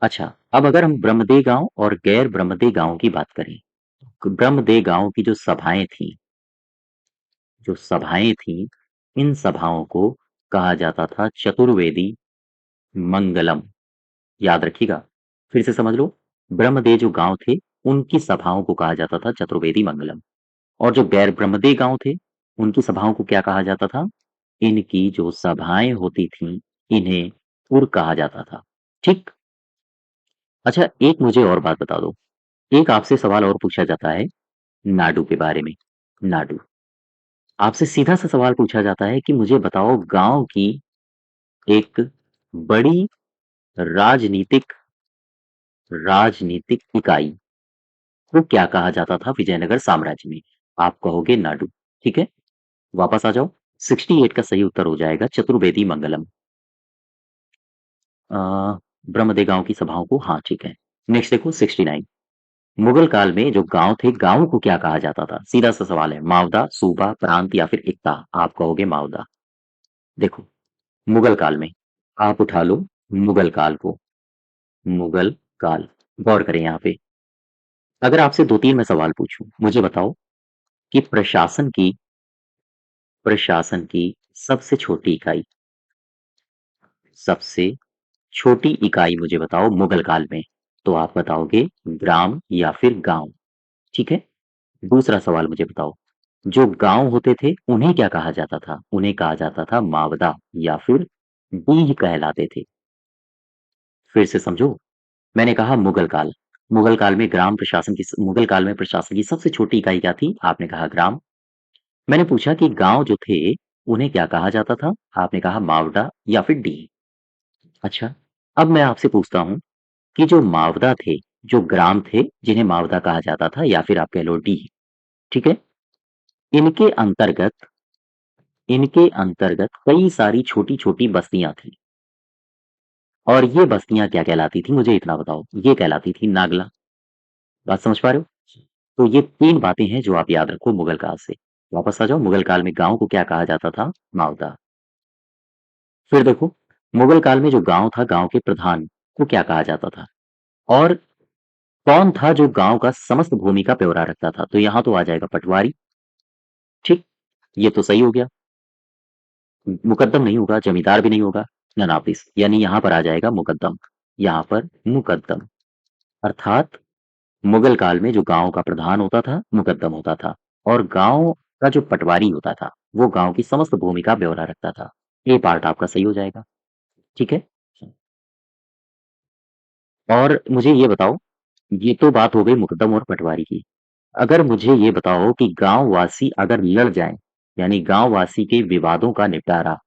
अच्छा, अब अगर हम ब्रह्मदेव गांव और गैर ब्रह्मदेव गांव की बात करें, तो ब्रह्मदेव गांव की जो सभाएं थी, इन सभाओं को कहा जाता था चतुर्वेदी मंगलम। याद रखिएगा, फिर से समझ लो। ब्रह्मदेव जो गांव थे, उनकी सभाओं को कहा जाता था चतुर्वेदी मंगलम। और जो गैर ब्रह्मदेव गांव थे, उनकी सभाओं को क्या कहा जाता था? इनकी जो सभाएं होती थीं, इन्हें पुर कहा जाता था, ठीक? अच्छा, एक मुझे और बात बता दो। एक आपसे सवाल और पूछा जाता है नाडू के बारे में। नाडू, आपसे सीधा सा सवाल पूछा जाता है कि मुझे बताओ, गांव की एक बड़ी राजनीतिक राजनीतिक इकाई को क्या कहा जाता था विजयनगर साम्राज्य में? आप कहोगे नाडू, ठीक है? वापस आ जाओ। 68 का सही उत्तर हो जाएगा चतुर्वेदी मंगलम। अ, ब्रह्मदेव गांव की सभाओं को, हाँ ठीक है। नेक्स्ट देखो, 69 मुगल काल में जो गांव थे, गांव को क्या कहा जाता था? सीधा सा सवाल है, मावदा, सूबा, प्रांत या फिर इक्ता? आप कहोगे मावदा। देखो, मुगल काल में, आप उठा लो मुगल काल को। मुगल काल, गौर करें यहाँ पे। अगर आपसे 2-3 मैं सवाल पूछूं, मुझे बताओ कि प्रशासन की सबसे छोटी इकाई, सबसे छोटी इकाई मुझे बताओ मुगल काल में। तो आप बताओगे ग्राम या फिर गांव, ठीक है? दूसरा सवाल मुझे बताओ, जो गांव होते थे, उन्हें क्या कहा जाता था? उन्हें कहा जाता था मावदा या फिर डीह कहलाते थे। फिर से समझो। मैंने कहा मुगल काल। मुगल काल में प्रशासन की सबसे छोटी इकाई क्या थी? आपने कहा ग्राम। मैंने पूछा कि गांव जो थे उन्हें क्या कहा जाता था? आपने कहा मावड़ा या फिर डी। अच्छा, अब मैं आपसे पूछता हूं कि जो मावड़ा थे, जो ग्राम थे जिन्हें मावड़ा कहा जाता था, या फिर आप कह लो डी, ठीक है, इनके अंतर्गत इनके अंतर्गत कई सारी छोटी छोटी बस्तियां थी। और ये बस्तियां क्या कहलाती थी? मुझे इतना बताओ। ये कहलाती थी नागला। बात समझ पा रहे हो? तो ये तीन बातें हैं जो आप याद रखो मुगल काल से। वापस आ जाओ। मुगल काल में गांव को क्या कहा जाता था? मावदा। फिर देखो, मुगल काल में जो गांव था, गांव के प्रधान को क्या कहा जाता था? और कौन था जो गांव का समस्त भूमि का ब्यौरा रखता था? तो यहां तो आ जाएगा पटवारी। ठीक, ये तो सही हो गया। मुकद्दम नहीं होगा, जमींदार भी नहीं होगा, ननाफिस, यानी यहां पर आ जाएगा मुकद्दम। यहां पर मुकद्दम, अर्थात मुगल काल में जो गांव का प्रधान होता था मुकद्दम होता था, और गांव का जो पटवारी होता था वो गांव की समस्त भूमि का ब्यौरा रखता था। ये पार्ट आपका सही हो जाएगा। ठीक है। और मुझे ये बताओ, ये तो बात हो गई मुकद्दम और पटवारी की। अगर मुझे ये बताओ कि गांव वासी अगर लड़ जाएं, यानी गांव वासी के विवादों का निपटारा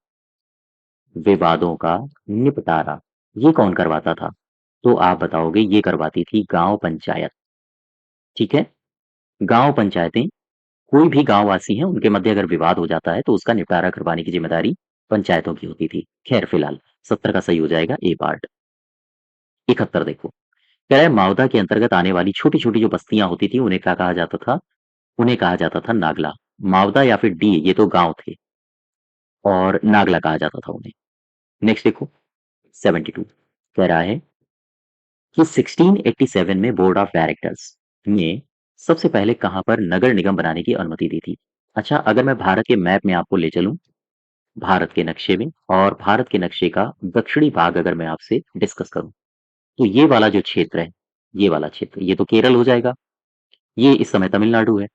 ये कौन करवाता था? तो आप बताओगे ये करवाती थी गांव पंचायत। ठीक है। गांव पंचायतें, कोई भी गांववासी हैं उनके मध्य अगर विवाद हो जाता है तो उसका निपटारा करवाने की जिम्मेदारी पंचायतों की होती थी। खैर फिलहाल 70 का सही हो जाएगा ए पार्ट। 71 देखो, कह रहा है मावदा के अंतर्गत आने वाली छोटी छोटी जो बस्तियां होती थी उन्हें क्या कहा जाता था? उन्हें कहा जाता था नागला। मावदा या फिर डी, ये तो गांव थे, और नागला कहा जाता था उन्हें। नेक्स्ट देखो, 72 कह रहा है कि 1687 में बोर्ड ऑफ डायरेक्टर्स ने सबसे पहले कहां पर नगर निगम बनाने की अनुमति दी थी? अच्छा, अगर मैं भारत के मैप में आपको ले चलूं, भारत के नक्शे में, और भारत के नक्शे का दक्षिणी भाग अगर मैं आपसे डिस्कस करूं, तो ये वाला जो क्षेत्र है, ये वाला क्षेत्र, ये तो केरल हो जाएगा। ये इस समय तमिलनाडु है।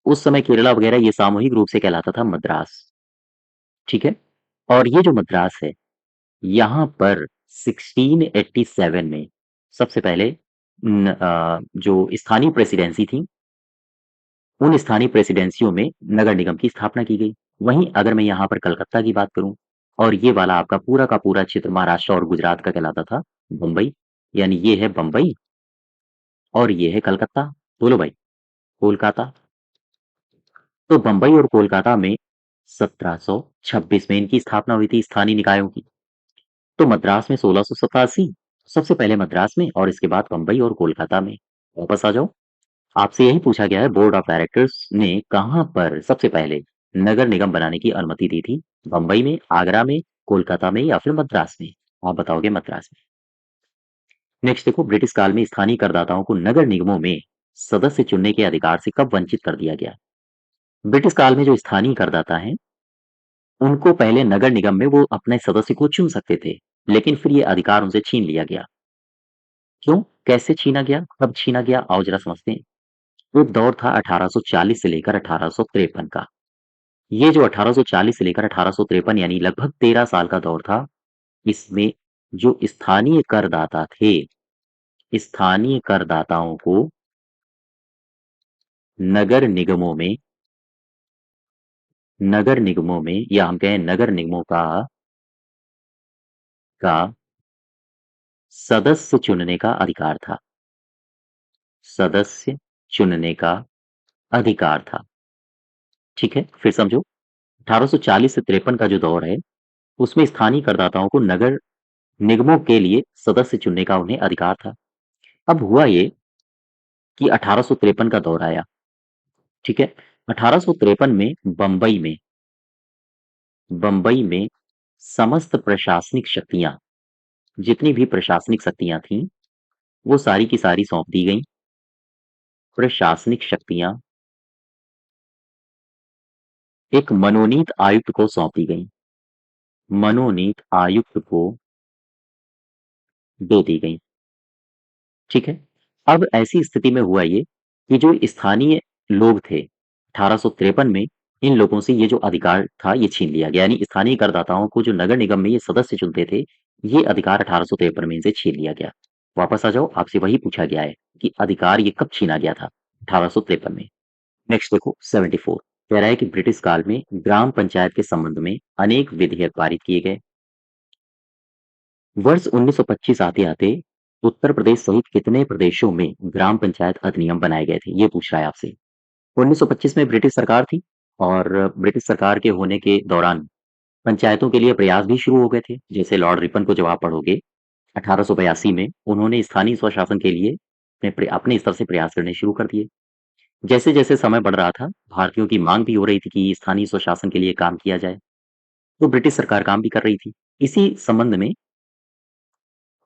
उस समय केरला वगैरह ये सामूहिक रूप से कहलाता था मद्रास। ठीक है। और ये जो मद्रास है, यहाँ पर 1687 में सबसे पहले जो स्थानीय प्रेसिडेंसी थी, उन स्थानीय प्रेसिडेंसियों में नगर निगम की स्थापना की गई। वहीं अगर मैं यहाँ पर कलकत्ता की बात करूं, और ये वाला आपका पूरा का पूरा क्षेत्र महाराष्ट्र और गुजरात का कहलाता था मुंबई, यानी ये है बंबई और ये है कलकत्ता। बोलो भाई, कोलकाता। तो बंबई और कोलकाता में 1726 में इनकी स्थापना हुई थी स्थानीय निकायों की। तो मद्रास में 1687, सबसे पहले मद्रास में, और इसके बाद बंबई और कोलकाता में। वापस आ जाओ। आपसे यही पूछा गया है, बोर्ड ऑफ डायरेक्टर्स ने कहां पर सबसे पहले नगर निगम बनाने की अनुमति दी थी? बंबई में, आगरा में, कोलकाता में, या फिर मद्रास में? आप बताओगे मद्रास में। नेक्स्ट देखो, ब्रिटिश काल में स्थानीय करदाताओं को नगर निगमों में सदस्य चुनने के अधिकार से कब वंचित कर दिया गया? ब्रिटिश काल में जो स्थानीय करदाता हैं उनको पहले नगर निगम में वो अपने सदस्य को चुन सकते थे, लेकिन फिर ये अधिकार उनसे छीन लिया गया। क्यों? कैसे छीना गया? कब छीना गया? आओ जरा समझते हैं। एक दौर था 1840 से लेकर 1853 का। ये जो 1840 से लेकर 1853, यानी लगभग 13 साल का दौर था, इसमें जो स्थानीय करदाता थे, स्थानीय करदाताओं को नगर निगमों में या हम कहें नगर निगमों का सदस्य चुनने का अधिकार था। सदस्य चुनने का अधिकार था। ठीक है, फिर समझो। 1840 से 53 का जो दौर है, उसमें स्थानीय करदाताओं को नगर निगमों के लिए सदस्य चुनने का उन्हें अधिकार था। अब हुआ ये कि 1853 का दौर आया। ठीक है। 1853 में बंबई में समस्त प्रशासनिक शक्तियां, जितनी भी प्रशासनिक शक्तियां थीं, वो सारी की सारी सौंप दी गईं। प्रशासनिक शक्तियां एक मनोनीत आयुक्त को सौंप दी गईं। मनोनीत आयुक्त को दे दी गईं। ठीक है। अब ऐसी स्थिति में हुआ ये कि जो स्थानीय लोग थे 1853 में, इन लोगों से ये जो अधिकार था ये छीन लिया गया, यानी स्थानीय करदाताओं को जो नगर निगम में ये सदस्य चुनते थे, ये अधिकार 1853 में इनसे छीन लिया गया। वापस आ जाओ, आपसे वही पूछा गया है कि अधिकार ये कब छीना गया था? 1853 में। नेक्स्ट देखो 74, कह रहा है कि ब्रिटिश काल में ग्राम पंचायत के संबंध में अनेक विधेयक पारित किए गए। वर्ष 1925 आते-आते उत्तर प्रदेश सहित कितने प्रदेशों में ग्राम पंचायत अधिनियम बनाए गए थे? ये पूछ रहा है आपसे। 1925 में ब्रिटिश सरकार थी और ब्रिटिश सरकार के होने के दौरान पंचायतों के लिए प्रयास भी शुरू हो गए थे। जैसे लॉर्ड रिपन को जब आप पढ़ोगे 1882 में उन्होंने स्थानीय स्वशासन के लिए अपने स्तर से प्रयास करने शुरू कर दिए। जैसे-जैसे समय बढ़ रहा था, भारतीयों की मांग भी हो रही थी कि स्थानीय स्वशासन के लिए काम किया जाए, तो ब्रिटिश सरकार काम भी कर रही थी। इसी संबंध में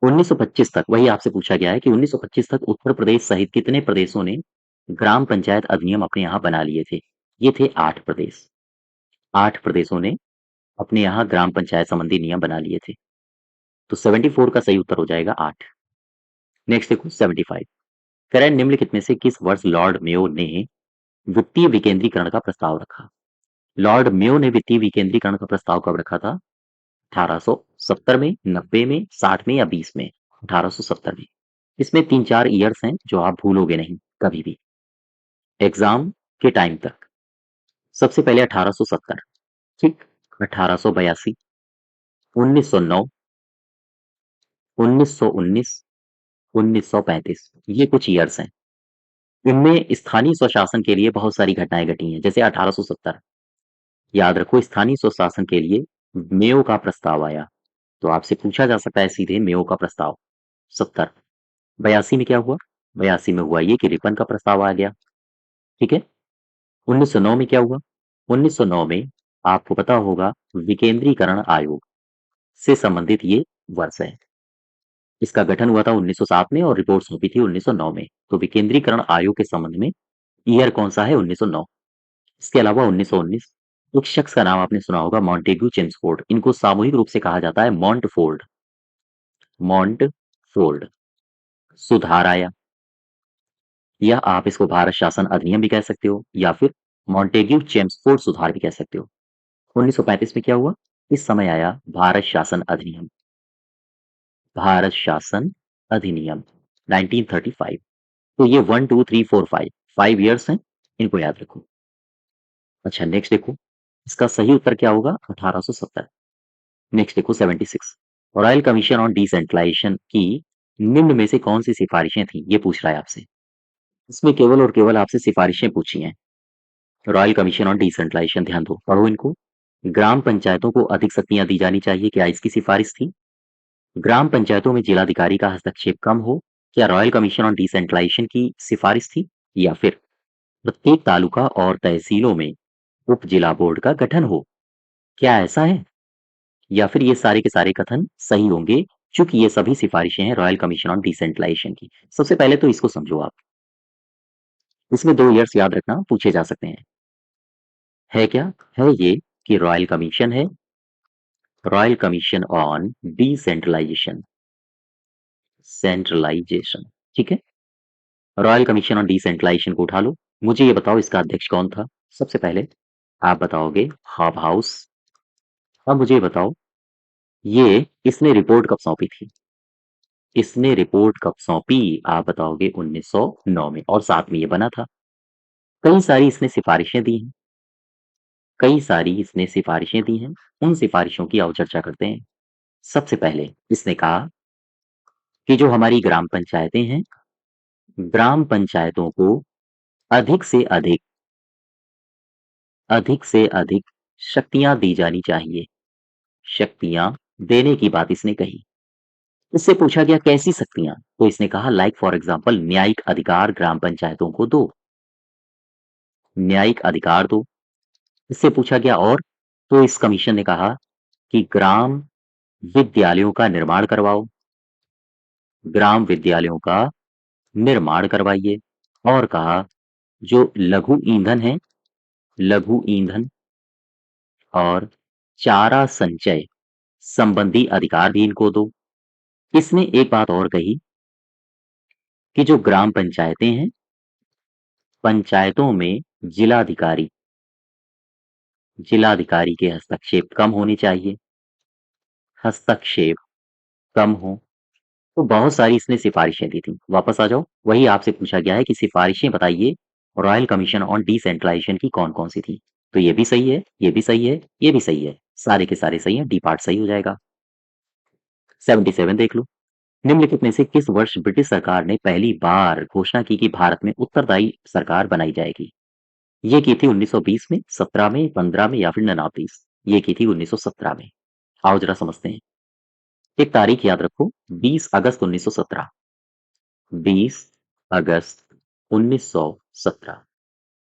1925 तक वही आपसे पूछा गया है कि 1925 तक उत्तर प्रदेश सहित कितने प्रदेशों ने ग्राम पंचायत अधिनियम अपने यहाँ बना लिए थे? ये थे 8 प्रदेश। 8 प्रदेशों ने अपने यहाँ ग्राम पंचायत संबंधी नियम बना लिए थे। तो 74 का सही उत्तर हो जाएगा 8। नेक्स्ट देखो 75, कह रहा है निम्नलिखित में से किस वर्ष लॉर्ड मेयो ने वित्तीय विकेंद्रीकरण का प्रस्ताव रखा? लॉर्ड मेयो ने वित्तीय विकेंद्रीकरण का प्रस्ताव कब रखा था? 1870 में, 90 में, 60 में या 20 में? 1870 में। इसमें 3-4 ईयर्स हैं जो आप भूलोगे नहीं कभी भी एग्जाम के टाइम तक। सबसे पहले 1870, ठीक, 1882, 1909, 1919, 1935, ये कुछ ईयर्स हैं। इनमें स्थानीय स्वशासन के लिए बहुत सारी घटनाएं घटी हैं। जैसे 1870, याद रखो स्थानीय स्वशासन के लिए मेयो का प्रस्ताव आया, तो आपसे पूछा जा सकता है सीधे मेयो का प्रस्ताव। 70, 82 में क्या हुआ? 82 में हुआ ये कि रिपन का प्रस्ताव आ गया, ठीक है। 1909 में क्या हुआ? 1909 में आपको पता होगा विकेंद्रीकरण आयोग से संबंधित ये वर्ष है। इसका गठन हुआ था 1907 में और रिपोर्ट सौंपी थी 1909 में। तो विकेंद्रीकरण आयोग के संबंध में ईयर कौन सा है? 1909। इसके अलावा 1919 एक शख्स का नाम आपने सुना होगा, मॉन्टेग्यू चेम्सफोर्ड। इनको सामूहिक रूप से कहा जाता है मॉन्टफोर्ड। मॉन्टफोर्ड सुधार आया, या आप इसको भारत शासन अधिनियम भी कह सकते हो या फिर मॉन्टेग्यू चेम्सफोर्ड सुधार भी कह सकते हो। 1935 में क्या हुआ? इस समय आया भारत शासन अधिनियम। भारत शासन अधिनियम 1935। तो ये 1 2 3 4 5 5 इयर्स हैं, इनको याद रखो। अच्छा नेक्स्ट देखो, इसका सही उत्तर क्या होगा? 1870। नेक्स्ट देखो 76, रॉयल कमीशन ऑन डिसेंट्रलाइजेशन की निम्न में से कौन सी सिफारिशें थी? ये पूछ रहा है आपसे। इसमें केवल और केवल आपसे सिफारिशें पूछी हैं। रॉयल कमीशन ऑन डिसेंट्रलाइजेशन, ध्यान दो, पढ़ो इनको। ग्राम पंचायतों को अधिक शक्तियां दी जानी चाहिए, क्या इसकी सिफारिश थी? ग्राम पंचायतों में जिलाधिकारी का हस्तक्षेप कम हो, क्या रॉयल कमीशन ऑन डिसेंट्रलाइजेशन की सिफारिश थी? या फिर प्रत्येक तालुका और तहसीलों में उप जिला बोर्ड का गठन हो, क्या ऐसा है? या फिर ये सारे के सारे कथन सही होंगे, चूंकि ये सभी सिफारिशें हैं रॉयल कमीशन ऑन डिसेंट्रलाइजेशन की। सबसे पहले तो इसको समझो आप, इसमें 2 ईयर्स याद रखना पूछे जा सकते हैं। है क्या? है ये कि रॉयल कमीशन है, royal commission on decentralisation, centralisation, ठीक है। रॉयल कमीशन ऑन डिसेंट्रलाइजेशन को उठा लो। मुझे ये बताओ इसका अध्यक्ष कौन था? सबसे पहले आप बताओगे हॉब हाउस। अब मुझे ये बताओ, ये इसने रिपोर्ट कब सौंपी थी? इसने रिपोर्ट कब सौंपी? आप बताओगे 1909 में, और साथ में ये बना था। कई सारी इसने सिफारिशें दी हैं, कई सारी इसने सिफारिशें दी हैं। उन सिफारिशों की आओ चर्चा करते हैं। सबसे पहले इसने कहा कि जो हमारी ग्राम पंचायतें हैं, ग्राम पंचायतों को अधिक से अधिक, अधिक से अधिक शक्तियां दी जानी चाहिए। शक्तियां देने की बात इसने कही। इससे पूछा गया कैसी शक्तियां? तो इसने कहा लाइक फॉर एग्जांपल न्यायिक अधिकार ग्राम पंचायतों को दो, न्यायिक अधिकार दो। इससे पूछा गया और, तो इस कमीशन ने कहा कि ग्राम विद्यालयों का निर्माण करवाओ, ग्राम विद्यालयों का निर्माण करवाइए। और कहा जो लघु ईंधन है, लघु ईंधन और चारा संचय संबंधी अधिकार भी इनको दो। इसने एक बात और कही कि जो ग्राम पंचायतें हैं, पंचायतों में जिलाधिकारी, जिलाधिकारी के हस्तक्षेप कम होने चाहिए। हस्तक्षेप कम हो। तो बहुत सारी इसने सिफारिशें दी थी। वापस आ जाओ, वही आपसे पूछा गया है कि सिफारिशें बताइए रॉयल कमीशन ऑन डिसेंट्रलाइजेशन की कौन-कौन सी थी। तो ये भी सही है, ये भी सही है, ये भी सही है। सारे के सारे सही हैं, डी पार्ट सही हो जाएगा। 77 देख लो। निम्नलिखित में से किस वर्ष ब्रिटिश सरकार ने पहली बार घोषणा की कि भारत में उत्तरदायी सरकार बनाई जाएगी? ये की थी 1920 में, 17 में, 15 में या फिर 29? ये की थी 1917 में। आओ जरा समझते हैं। एक तारीख याद रखो, 20 अगस्त 1917। 20 अगस्त 1917।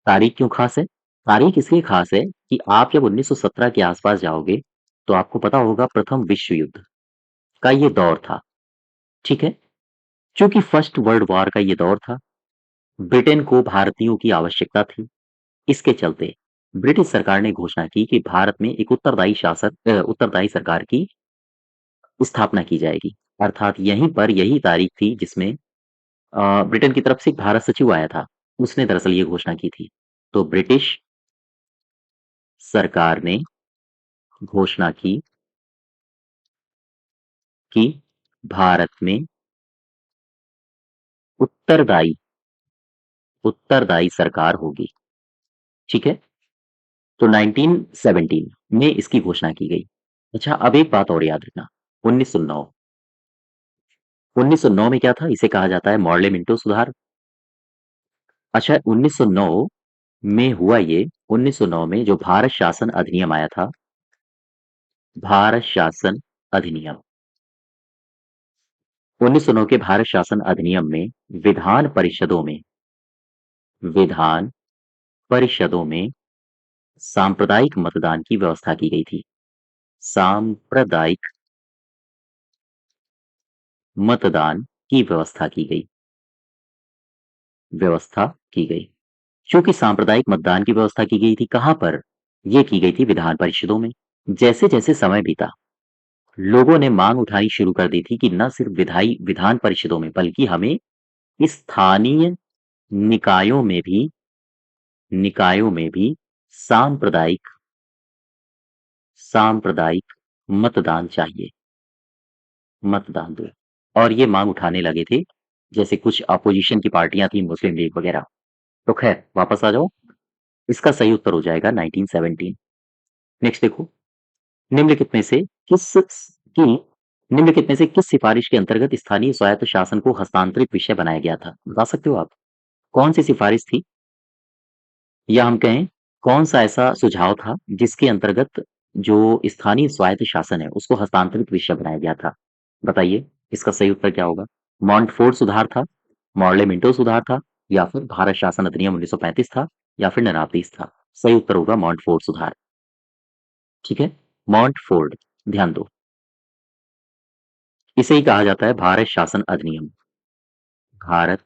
तारीख क्यों खास है? तारीख इसलिए खास है कि आप जब 1917 के आसपास जाओगे, तो आपको पता होगा प्रथम विश्व युद्ध का ये दौर था, ठीक है? चूंकि फर्स्ट वर्ल्ड वॉर का ये दौर था, ब्रिटेन को भारतीयों की आवश्यकता थी। इसके चलते ब्रिटिश सरकार ने घोषणा की कि भारत में एक उत्तरदायी सरकार की स्थापना की जाएगी। अर्थात यहीं पर यही तारीख थी जिसमें ब्रिटेन की तरफ से एक भारत सचिव आया था। उसने दरअसल ये घोषणा की थी। तो ब्रिटिश सरकार ने घोषणा की कि भारत में उत्तरदायी उत्तरदायी सरकार होगी। ठीक है? तो 1917 में इसकी घोषणा की गई। अच्छा, अब एक बात और याद रखना। 1909 1909 में क्या था? इसे कहा जाता है मॉर्ले मिंटो सुधार। अच्छा, 1909 में हुआ ये, 1909 में जो भारत शासन अधिनियम आया था, भारत शासन अधिनियम, 1909 के भारत शासन अधिनियम में विधान परिषदों में विधान परिषदों में सांप्रदायिक मतदान की व्यवस्था की गई थी। सांप्रदायिक मतदान की व्यवस्था की गई। चूंकि सांप्रदायिक मतदान की व्यवस्था की गई थी, कहां पर? यह की गई थी विधान परिषदों में। जैसे जैसे समय बीता, लोगों ने मांग उठानी शुरू कर दी थी कि न सिर्फ विधान परिषदों में, बल्कि हमें स्थानीय निकायों में भी निकायों में भी सांप्रदायिक सांप्रदायिक मतदान चाहिए। मतदान दो। और ये मांग उठाने लगे थे, जैसे कुछ अपोजिशन की पार्टियां थी, मुस्लिम लीग वगैरह। तो खैर, वापस आ जाओ। इसका सही उत्तर हो जाएगा 1917। नेक्स्ट देखो। निम्नलिखित में से किस की निम्नलिखित में से किस सिफारिश के अंतर्गत स्थानीय स्वायत्त शासन को हस्तांतरित विषय बनाया गया था? बता सकते हो आप? कौन सी सिफारिश थी? या हम कहें, कौन सा ऐसा सुझाव था जिसके अंतर्गत जो स्थानीय स्वायत्त शासन है उसको हस्तांतरित विषय बनाया गया था? बताइए, इसका सही उत्तर क्या होगा? मॉन्टफोर्ट सुधार था, मॉर्ले मिंटो सुधार था, या फिर भारत शासन अधिनियम 1935 था, या फिर 1929 था? सही उत्तर होगा मॉन्टफोर्ट सुधार। ठीक है? मॉन्टफोर्ड, ध्यान दो। इसे ही कहा जाता है भारत शासन अधिनियम। भारत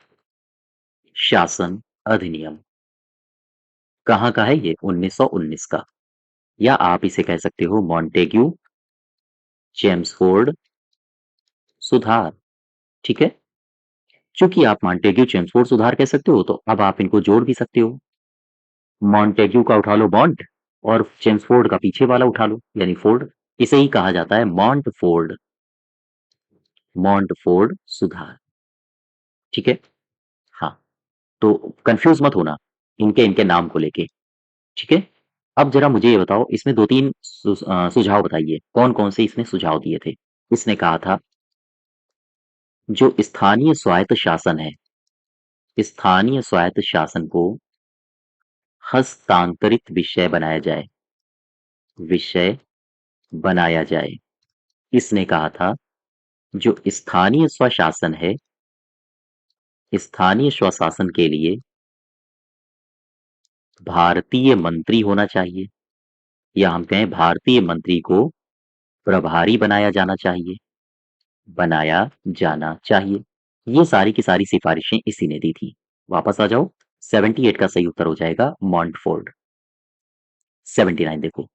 शासन अधिनियम कहाँ का है ये? 1919 का। या आप इसे कह सकते हो मॉन्टेग्यू चेम्सफोर्ड सुधार। ठीक है? चूंकि आप मॉन्टेग्यू चेम्सफोर्ड सुधार कह सकते हो, तो अब आप इनको जोड़ भी सकते हो। मॉन्टेग्यू का उठा लो मॉन्ट, और चेम्सफोर्ड का पीछे वाला उठा लो, यानी फोर्ड। इसे ही कहा जाता है मॉन्टफोर्ड सुधार। ठीक है? हाँ। तो कंफ्यूज मत होना इनके इनके नाम को लेके। ठीक है? अब जरा मुझे ये बताओ, इसमें 2-3 सुझाव बताइए, कौन-कौन से इसने सुझाव दिए थे? इसने कहा था, जो स्थानीय स्वायत्त शासन को हस्तांतरित विषय बनाया जाए। इसने कहा था, जो स्थानीय स्वशासन के लिए भारतीय मंत्री होना चाहिए, या हम कहें भारतीय मंत्री को प्रभारी बनाया जाना चाहिए। ये सारी की सारी सिफारिशें इसी ने दी थी। वापस आ जाओ। 78 का सही उत्तर हो जाएगा मॉन्टफोर्ड। 79 देखो।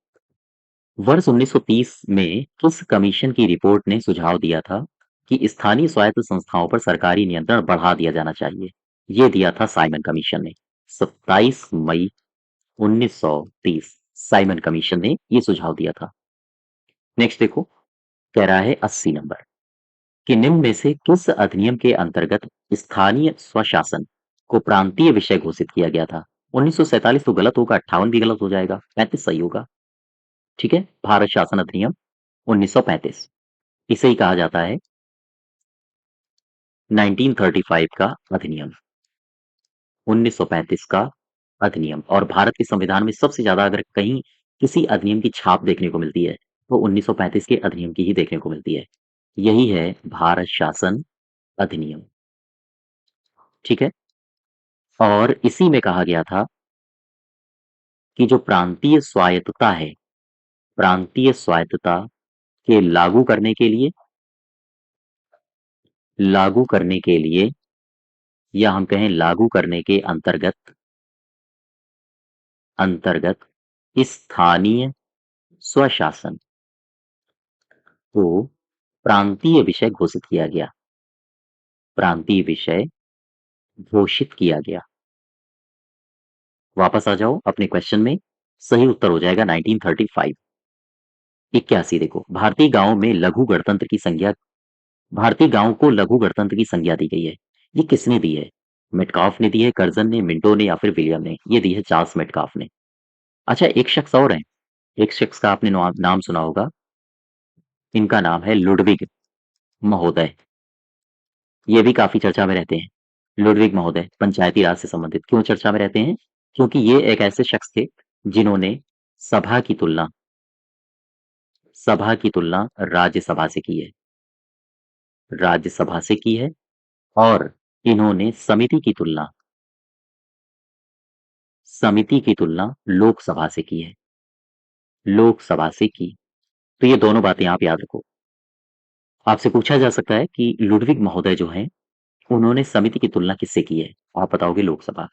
वर्ष 1930 में किस कमीशन की रिपोर्ट ने सुझाव दिया था कि स्थानीय स्वायत्त संस्थाओं पर सरकारी नियंत्रण बढ़ा दिया जाना चाहिए? ये दिया था साइमन कमीशन ने। 27 मई 1930 साइमन कमीशन ने ये सुझाव दिया था। नेक्स्ट देखो, कह रहा है 80 नंबर। कि निम्न में से किस अधिनियम के अंतर्गत स्थानीय स्वशासन को प्रांतीय विषय घोषित किया गया था? 1947 तो गलत होगा, 58 भी गलत हो जाएगा, 35 सही होगा। ठीक है, भारत शासन अधिनियम 1935, इसे ही कहा जाता है 1935 का अधिनियम, 1935 का अधिनियम। और भारत के संविधान में सबसे ज्यादा अगर कहीं किसी अधिनियम की छाप देखने को मिलती है तो 1935 के अधिनियम की ही देखने को मिलती है। यही है भारत शासन अधिनियम। ठीक है, और इसी में कहा गया था कि जो प्रांतीय स्वायत्तता है, प्रांतीय स्वायत्तता के लागू करने के लिए या हम कहें लागू करने के अंतर्गत अंतर्गत स्थानीय स्वशासन को प्रांतीय विषय घोषित किया गया, प्रांतीय विषय घोषित किया गया। वापस आ जाओ अपने क्वेश्चन में, सही उत्तर हो जाएगा 1935। 81 देखो, भारतीय गांव को लघु गणतंत्र की संज्ञा दी गई है। ये किसने दी है? मेटकाफ ने दी है, कर्जन ने, मिंटो ने, या फिर विलियम ने? ये दी है चार्ल्स मेटकाफ ने। अच्छा, एक शख्स और है, एक शख्स का आपने नाम सुना होगा, इनका नाम है लुडविग महोदय। ये भी काफी चर्चा में रहते हैं। लुडविग महोदय पंचायती राज से संबंधित क्यों चर्चा में रहते हैं? क्योंकि ये एक ऐसे शख्स थे जिन्होंने सभा की तुलना सभा की तुलना राज्यसभा से की है, राज्यसभा से की है। और इन्होंने समिति की तुलना लोकसभा से की है, लोकसभा से की। तो ये दोनों बातें आप याद रखो। आपसे पूछा जा सकता है कि लुडविग महोदय जो हैं, उन्होंने समिति की तुलना किससे की है? आप बताओगे लोकसभा।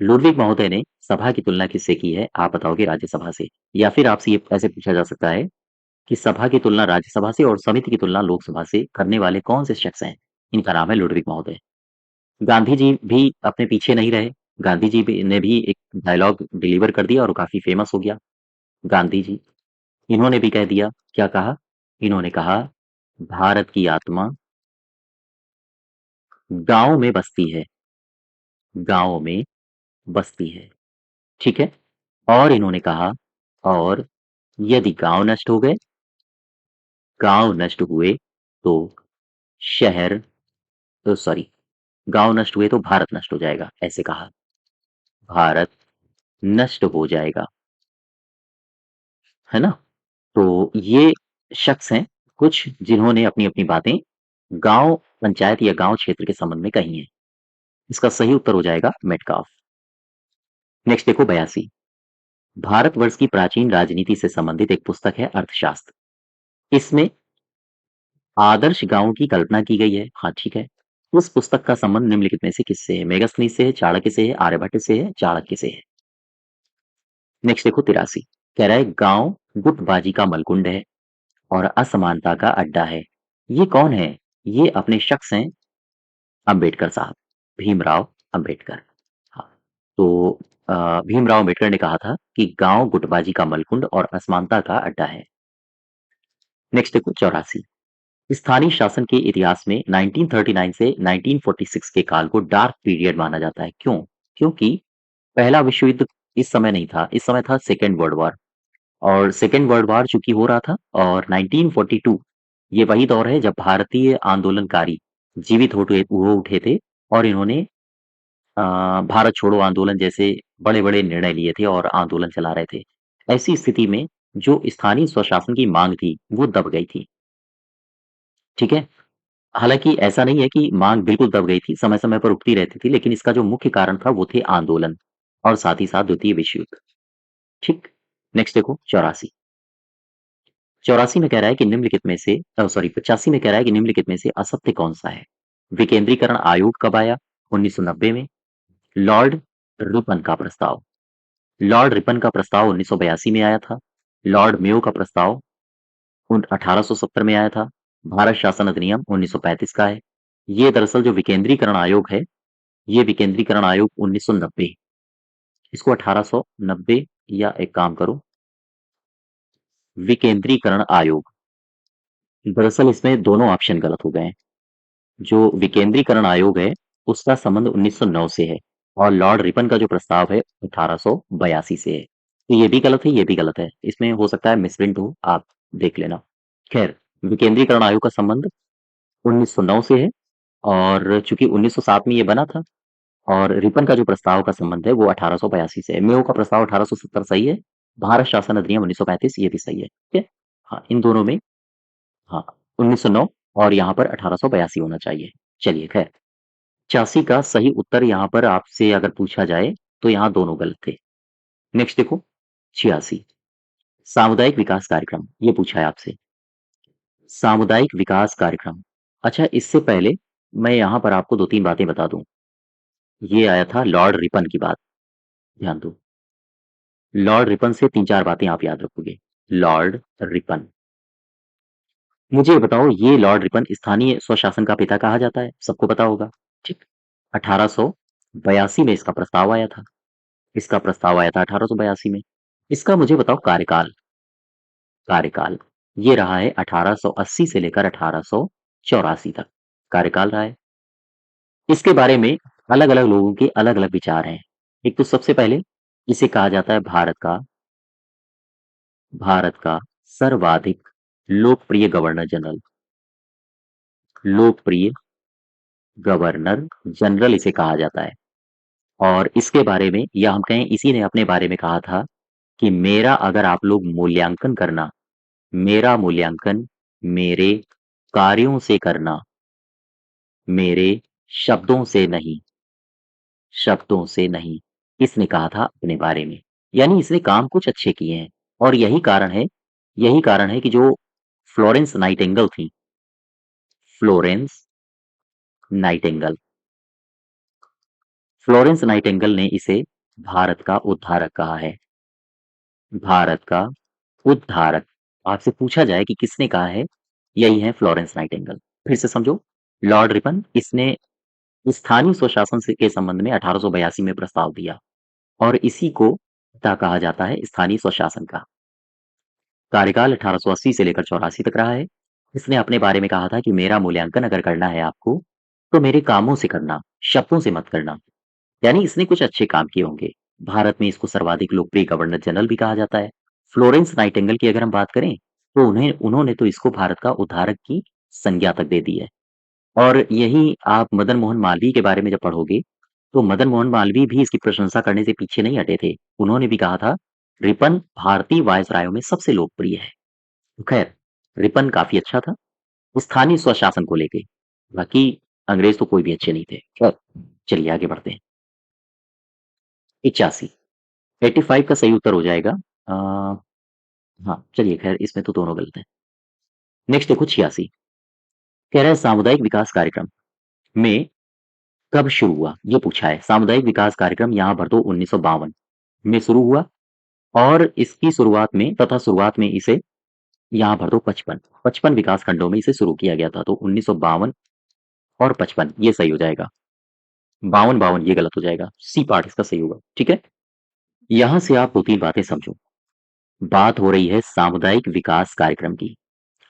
लुडविग महोदय ने सभा की तुलना किससे की है? आप बताओगे राज्यसभा से। या फिर आपसे ये ऐसे पूछा जा सकता है कि सभा की तुलना राज्यसभा से और समिति की तुलना लोकसभा से करने वाले कौन से शख्स हैं? इनका नाम है लुडविग महोदय। गांधी जी भी अपने पीछे नहीं रहे। गांधी जी ने भी एक डायलॉग डिलीवर कर दिया और काफी फेमस हो गया। गांधी जी, इन्होंने भी कह दिया, क्या कहा? इन्होंने कहा, भारत की आत्मा गांव में बसती है, गांव में बसती है। ठीक है, और इन्होंने कहा, और यदि गांव नष्ट हुए तो शहर, तो सॉरी, गांव नष्ट हुए तो भारत नष्ट हो जाएगा, ऐसे कहा। भारत नष्ट हो जाएगा, है ना? तो ये शख्स हैं कुछ जिन्होंने अपनी अपनी बातें गांव पंचायत या गांव क्षेत्र के संबंध में कही हैं। इसका सही उत्तर हो जाएगा मेटकाफ। नेक्स्ट देखो 82, भारतवर्ष की प्राचीन राजनीति से संबंधित एक पुस्तक है अर्थशास्त्र। इसमें आदर्श गांव की कल्पना की गई है। हाँ ठीक है, उस पुस्तक का संबंध निम्नलिखित में से किससे है? मेगस्थनीज से है, चाणक्य से है, आर्यभट्ट से है, चाणक्य से है। नेक्स्ट देखो 83, कह रहा है गांव गुटबाजी का मलकुंड है और असमानता का अड्डा है। ये कौन है? ये अपने शख्स हैं अंबेडकर साहब, भीमराव अंबेडकर। हाँ, तो भीमराव अंबेडकर ने कहा था कि गांव गुटबाजी का मलकुंड और असमानता का अड्डा है। नेक्स्ट देखो 84, स्थानीय शासन के इतिहास में 1939 से 1946 के काल को डार्क पीरियड माना जाता है। क्यों? क्योंकि पहला विश्व युद्ध इस समय नहीं था, इस समय था सेकेंड वर्ल्ड वॉर। और सेकेंड वर्ल्ड वॉर चूंकि हो रहा था, और 1942 ये वही दौर है जब भारतीय आंदोलनकारी जीवित हो उठे थे और इन्होंने भारत छोड़ो आंदोलन जैसे बड़े बड़े निर्णय लिए थे और आंदोलन चला रहे थे। ऐसी स्थिति में जो स्थानीय स्वशासन की मांग थी वो दब गई थी। ठीक है, हालांकि ऐसा नहीं है कि मांग बिल्कुल दब गई थी, समय समय पर उठती रहती थी, लेकिन इसका जो मुख्य कारण था वो थे आंदोलन और साथ ही साथ द्वितीय विश्व युद्ध। ठीक, नेक्स्ट देखो 84, 84 में कह रहा है कि निम्नलिखित में से सॉरी 85 में कह रहा है कि निम्नलिखित में से असत्य कौन सा है? विकेंद्रीकरण आयोग कब आया? 1990 में। लॉर्ड रिपन का प्रस्ताव, लॉर्ड रिपन का प्रस्ताव 1982 में आया था। लॉर्ड मेयो का प्रस्ताव 1870 में आया था। भारत शासन अधिनियम 1935 का है। ये दरअसल जो विकेंद्रीकरण आयोग है, ये विकेंद्रीकरण आयोग 1990, इसको 1890, या एक काम करो, विकेंद्रीकरण आयोग, दरअसल इसमें दोनों ऑप्शन गलत हो गए हैं। जो विकेंद्रीकरण आयोग है उसका संबंध 1909 से है और लॉर्ड रिपन का जो प्रस्ताव है 1882 से है। तो ये भी गलत है, ये भी गलत है, इसमें हो सकता है मिसप्रिंट हो, आप देख लेना। खैर, विकेंद्रीकरण आयोग का संबंध 1909 से है और चूंकि 1907 में ये बना था और रिपन का जो प्रस्ताव का संबंध है वो 1882 से है। मेयो का प्रस्ताव 1870 सही है। भारत शासन अधिनियम 1935 ये भी सही है, ठीक है। हाँ, इन दोनों में, हाँ, 1909 और यहाँ पर 1882 होना चाहिए। चलिए खैर, 85 का सही उत्तर यहाँ पर आपसे अगर पूछा जाए तो यहाँ दोनों गलत थे। नेक्स्ट देखो, 86 सामुदायिक विकास कार्यक्रम, ये पूछा है आपसे। सामुदायिक विकास कार्यक्रम, अच्छा इससे पहले मैं यहाँ पर आपको दो तीन बातें बता दूं। ये आया था लॉर्ड रिपन की बात, ध्यान दो। लॉर्ड रिपन से तीन चार बातें आप याद रखोगे। लॉर्ड रिपन, मुझे ये बताओ, ये लॉर्ड रिपन स्थानीय स्वशासन का पिता कहा जाता है, सबको पता होगा, ठीक। 1882 में इसका प्रस्ताव आया था, इसका प्रस्ताव आया था 1882 में। इसका मुझे बताओ कार्यकाल, कार्यकाल ये रहा है 1880 से लेकर 1884 तक कार्यकाल रहा है। इसके बारे में अलग अलग लोगों के अलग अलग विचार हैं। एक तो सबसे पहले इसे कहा जाता है भारत का सर्वाधिक लोकप्रिय गवर्नर जनरल, लोकप्रिय गवर्नर जनरल इसे कहा जाता है। और इसके बारे में, या हम कहें इसी ने अपने बारे में कहा था कि मेरा अगर आप लोग मूल्यांकन करना, मेरा मूल्यांकन मेरे कार्यों से करना, मेरे शब्दों से नहीं, शब्दों से नहीं, इसने कहा था अपने बारे में। यानी इसने काम कुछ अच्छे किए हैं और यही कारण है कि जो फ्लोरेंस नाइटिंगेल थी, फ्लोरेंस नाइटिंगेल, फ्लोरेंस नाइटिंगेल ने इसे भारत का उद्धारक कहा है, भारत का उद्धारक। आपसे पूछा जाए कि किसने कहा है, यही है फ्लोरेंस नाइटिंगेल। फिर से समझो, लॉर्ड रिपन, इसने स्थानीय स्वशासन से के संबंध में 1882 में प्रस्ताव दिया और इसी को पिता कहा जाता है स्थानीय स्वशासन का। कार्यकाल 1880 से लेकर 84 तक रहा है। इसने अपने बारे में कहा था कि मेरा मूल्यांकन अगर करना है आपको, तो मेरे कामों से करना, शब्दों से मत करना। यानी इसने कुछ अच्छे काम किए होंगे। भारत में इसको सर्वाधिक लोकप्रिय गवर्नर जनरल भी कहा जाता है। फ्लोरेंस नाइटिंगेल की अगर हम बात करें तो उन्होंने तो इसको भारत का उद्धारक की संज्ञा तक दे दी है। और यही आप मदन मोहन मालवीय के बारे में जब पढ़ोगे, तो मदन मोहन मालवीय भी इसकी प्रशंसा करने से पीछे नहीं हटे थे। उन्होंने भी कहा था, रिपन भारतीय वायसरायों में सबसे लोकप्रिय है। तो खैर, रिपन काफी अच्छा था स्थानीय स्वशासन को लेके। बाकी अंग्रेज तो कोई भी अच्छे नहीं थे। खैर, चलिए आगे बढ़ते हैं। 81, 85 का सही उत्तर हो जाएगा। हाँ चलिए, खैर इसमें तो दोनों गलत हैं। नेक्स्ट देखो, 86 कह रहा है सामुदायिक विकास कार्यक्रम में कब शुरू हुआ, ये पूछा है। सामुदायिक विकास कार्यक्रम यहाँ भर दो 1952 में शुरू हुआ और इसकी शुरुआत में इसे यहाँ भर दो 55 विकास खंडों में इसे शुरू किया गया था। तो 1952 और 55 ये सही हो जाएगा। 52 ये गलत हो जाएगा, सी पार्ट इसका सही होगा, ठीक है। यहां से आप दो तीन बातें समझो। बात हो रही है सामुदायिक विकास कार्यक्रम की।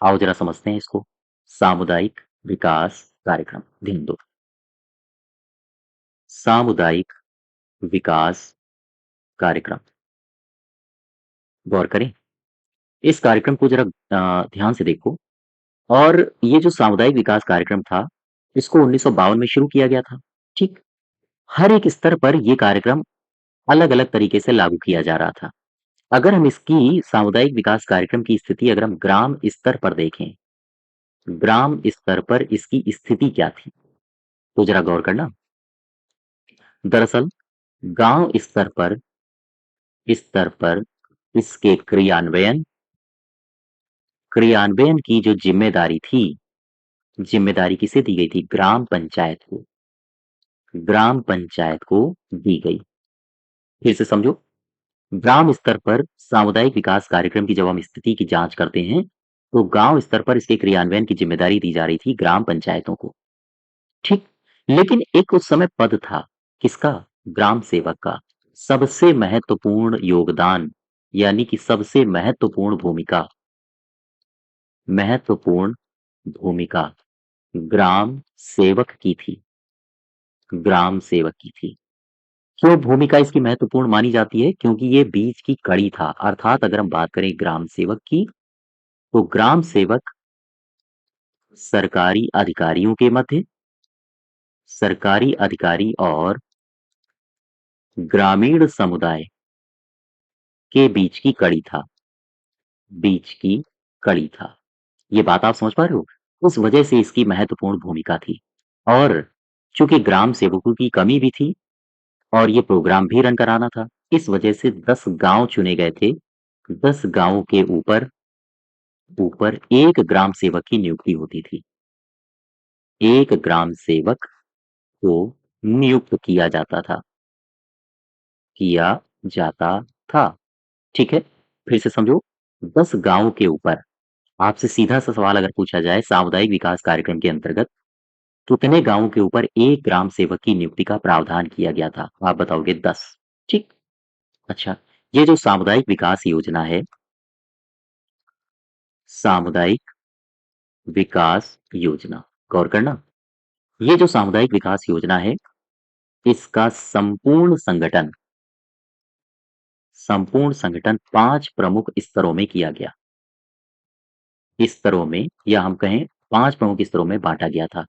आओ जरा समझते हैं इसको। सामुदायिक विकास कार्यक्रम, ध्यान दो, सामुदायिक विकास कार्यक्रम, गौर करें इस कार्यक्रम को जरा, ध्यान से देखो। और ये जो सामुदायिक विकास कार्यक्रम था, इसको 1952 में शुरू किया गया था, ठीक। हर एक स्तर पर ये कार्यक्रम अलग अलग तरीके से लागू किया जा रहा था। अगर हम इसकी सामुदायिक विकास कार्यक्रम की स्थिति अगर हम ग्राम स्तर पर देखें, ग्राम स्तर पर इसकी स्थिति क्या थी, तो जरा गौर करना। दरअसल गांव स्तर पर इसके क्रियान्वयन की जो जिम्मेदारी थी, जिम्मेदारी किसे दी गई थी, ग्राम पंचायत को दी गई। फिर से समझो, ग्राम स्तर पर सामुदायिक विकास कार्यक्रम की जब हम स्थिति की जांच करते हैं, तो गांव स्तर पर इसके क्रियान्वयन की जिम्मेदारी दी जा रही थी ग्राम पंचायतों को, ठीक। लेकिन एक उस समय पद था, किसका, ग्राम सेवक का। सबसे महत्वपूर्ण योगदान, यानी कि सबसे महत्वपूर्ण भूमिका ग्राम सेवक की थी। ग्राम सेवक की थी। क्यों भूमिका इसकी महत्वपूर्ण मानी जाती है? क्योंकि ये बीच की कड़ी था। अर्थात अगर हम बात करें ग्राम सेवक की, तो ग्राम सेवक सरकारी अधिकारियों के मध्य, सरकारी अधिकारी और ग्रामीण समुदाय के बीच की कड़ी था। बीच की कड़ी था। ये बात आप समझ पा रहे हो? उस वजह से इसकी महत्वपूर्ण भूमिका थी। और चूंकि ग्राम सेवकों की कमी भी थी और ये प्रोग्राम भी रन कराना था, इस वजह से 10 गांव चुने गए थे। 10 गांवों के ऊपर ऊपर एक ग्राम सेवक की नियुक्ति होती थी। एक ग्राम सेवक को नियुक्त किया जाता था। किया जाता था। ठीक है? फिर से समझो। 10 गांवों के ऊपर आपसे सीधा सा सवाल अगर पूछा जाए सामुदायिक विकास कार्यक्रम के अंतर्गत कितने गांवों के ऊपर एक ग्राम सेवक की नियुक्ति का प्रावधान किया गया था? आप बताओगे 10। ठीक। अच्छा, ये जो सामुदायिक विकास योजना है, सामुदायिक विकास योजना, गौर करना, ये जो सामुदायिक विकास योजना है, इसका संपूर्ण संगठन 5 प्रमुख स्तरों में किया गया। स्तरों में, या हम कहें 5 प्रमुख स्तरों में बांटा गया था।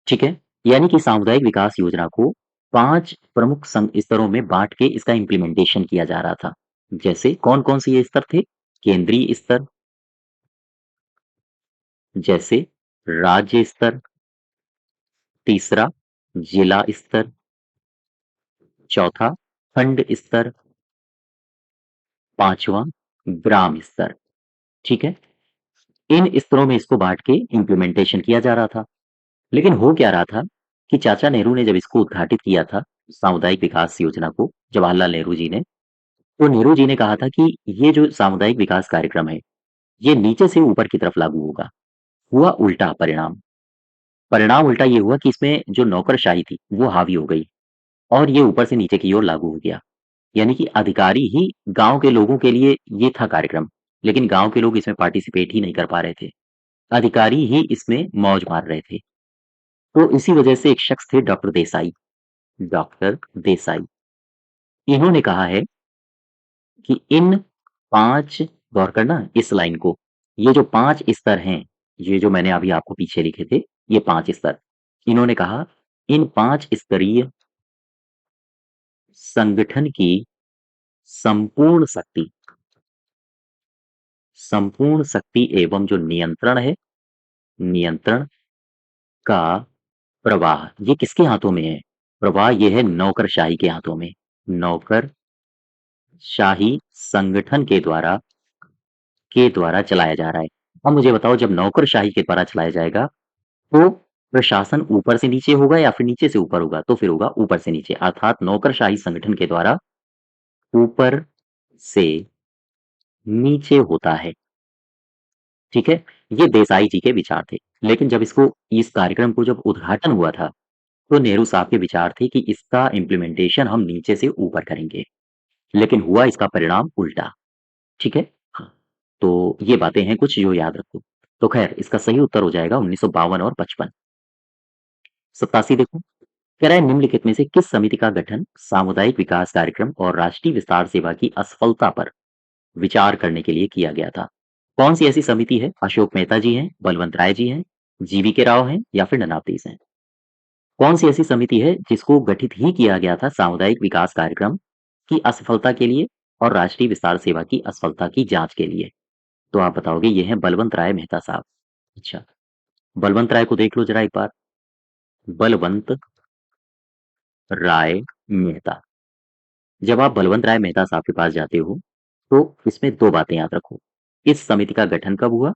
ठीक है? यानी कि सामुदायिक विकास योजना को 5 प्रमुख स्तरों में बांट के इसका इम्प्लीमेंटेशन किया जा रहा था। जैसे कौन-कौन से ये स्तर थे? केंद्रीय स्तर, जैसे राज्य स्तर, तीसरा जिला स्तर, चौथा खंड स्तर, पांचवा ग्राम स्तर। ठीक है? इन स्तरों में इसको बांट के इम्प्लीमेंटेशन किया जा रहा था। लेकिन हो क्या रहा था कि चाचा नेहरू ने जब इसको उद्घाटित किया था, सामुदायिक विकास योजना को, जवाहरलाल नेहरू जी ने, तो नेहरू जी ने कहा था कि ये जो सामुदायिक विकास कार्यक्रम है, ये नीचे से ऊपर की तरफ लागू होगा। हुआ उल्टा परिणाम। परिणाम उल्टा ये हुआ कि इसमें जो नौकरशाही थी, वो हावी हो गई और ये ऊपर से नीचे की ओर लागू हो गया। यानी कि अधिकारी ही गाँव के लोगों के लिए ये था कार्यक्रम, लेकिन गाँव के लोग इसमें पार्टिसिपेट ही नहीं कर पा रहे थे। अधिकारी ही इसमें मौज मार रहे थे। तो इसी वजह से एक शख्स थे डॉक्टर देसाई। डॉक्टर देसाई, इन्होंने कहा है कि इन 5, गौर करना इस लाइन को, ये जो 5 स्तर हैं, ये जो मैंने अभी आपको पीछे लिखे थे, ये 5 स्तर। इन्होंने कहा इन 5 स्तरीय संगठन की संपूर्ण शक्ति संपूर्ण शक्ति एवं जो नियंत्रण है, नियंत्रण का प्रवाह, ये किसके हाथों में है? प्रवाह ये है नौकरशाही के हाथों में। नौकरशाही संगठन के द्वारा चलाया जा रहा है। अब मुझे बताओ, जब नौकरशाही के द्वारा चलाया जाएगा, तो प्रशासन ऊपर से नीचे होगा या फिर नीचे से ऊपर होगा? तो फिर होगा ऊपर से नीचे, अर्थात नौकरशाही संगठन के द्वारा ऊपर से नीचे होता है। ठीक है? ये देसाई जी के विचार थे। लेकिन जब इस कार्यक्रम को जब उद्घाटन हुआ था, तो नेहरू साहब के विचार थे कि इसका इम्प्लीमेंटेशन हम नीचे से ऊपर करेंगे। लेकिन हुआ इसका परिणाम उल्टा। ठीक है? हाँ, तो ये बातें हैं कुछ जो याद रखो। तो खैर इसका सही उत्तर हो जाएगा 1952 और 55। 87 देखो, कह रहा है निम्नलिखित में से किस समिति का गठन सामुदायिक विकास कार्यक्रम और राष्ट्रीय विस्तार सेवा की असफलता पर विचार करने के लिए किया गया था? कौन सी ऐसी समिति है? अशोक मेहता जी हैं, बलवंत राय जी हैं, जीवी के राव हैं या फिर ननावतीस हैं? कौन सी ऐसी समिति है जिसको गठित ही किया गया था सामुदायिक विकास कार्यक्रम की असफलता के लिए और राष्ट्रीय विस्तार सेवा की असफलता की जांच के लिए? तो आप बताओगे ये हैं बलवंत राय मेहता साहब। अच्छा, बलवंत राय को देख लो जरा एक बार। बलवंत राय मेहता। जब आप बलवंत राय मेहता साहब के पास जाते हो, तो इसमें 2 बातें याद रखो। इस समिति का गठन कब हुआ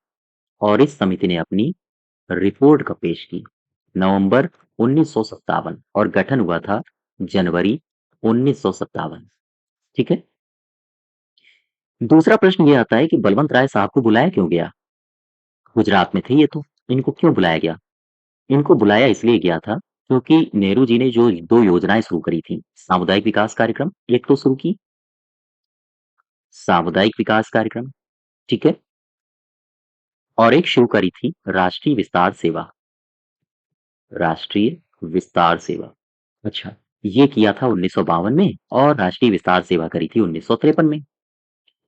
और इस समिति ने अपनी रिपोर्ट कब पेश की? नवंबर 1957, और गठन हुआ था जनवरी 1957। ठीक है? दूसरा प्रश्न ये आता है कि बलवंत राय साहब को बुलाया क्यों गया? गुजरात में थे ये तो, इनको क्यों बुलाया गया? इनको बुलाया इसलिए गया था क्योंकि नेहरू जी ने जो 2 योजनाएं शुरू करी थी, सामुदायिक विकास कार्यक्रम एक तो शुरू की, सामुदायिक विकास कार्यक्रम, ठीक है? और एक शुरू करी थी राष्ट्रीय विस्तार सेवा। राष्ट्रीय विस्तार सेवा। अच्छा, ये किया था 1952 में और राष्ट्रीय विस्तार सेवा करी थी 1953 में।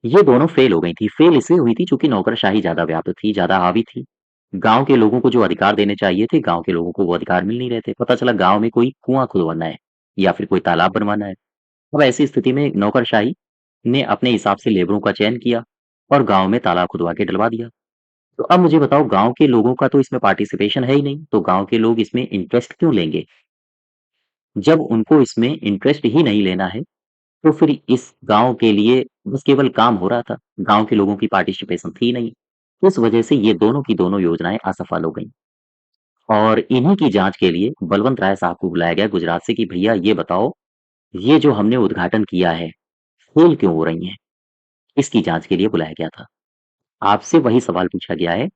ये दोनों फेल हो गई थी। फेल इसलिए हुई थी चूँकि नौकरशाही ज़्यादा व्याप्त थी, ज़्यादा हावी थी। गाँव के लोगों को जो अधिकार देने चाहिए थे, गाँव के लोगों को वो अधिकार मिल नहीं रहे थे। पता चला गाँव में कोई कुआँ खुदवाना है या फिर कोई तालाब बनवाना है। अब ऐसी स्थिति में नौकरशाही ने अपने हिसाब से लेबरों का चयन किया और गाँव में तालाब खुदवा के डलवा दिया। तो अब मुझे बताओ गाँव के लोगों का तो इसमें पार्टिसिपेशन है ही नहीं, तो गाँव के लोग इसमें इंटरेस्ट क्यों लेंगे? जब उनको इसमें इंटरेस्ट ही नहीं लेना है, तो फिर इस गाँव के लिए बस केवल काम हो रहा था। गाँव के लोगों की पार्टिसिपेशन थी नहीं। इस वजह से ये दोनों की दोनों योजनाएँ असफल हो गईं। और इन्हीं की जाँच के लिए बलवंत राय साहब को बुलाया गया गुजरात से कि भैया ये बताओ, ये जो हमने उद्घाटन किया है, फेल क्यों हो रही हैं? इसकी जाँच के लिए बुलाया गया था। आपसे वही सवाल पूछा गया है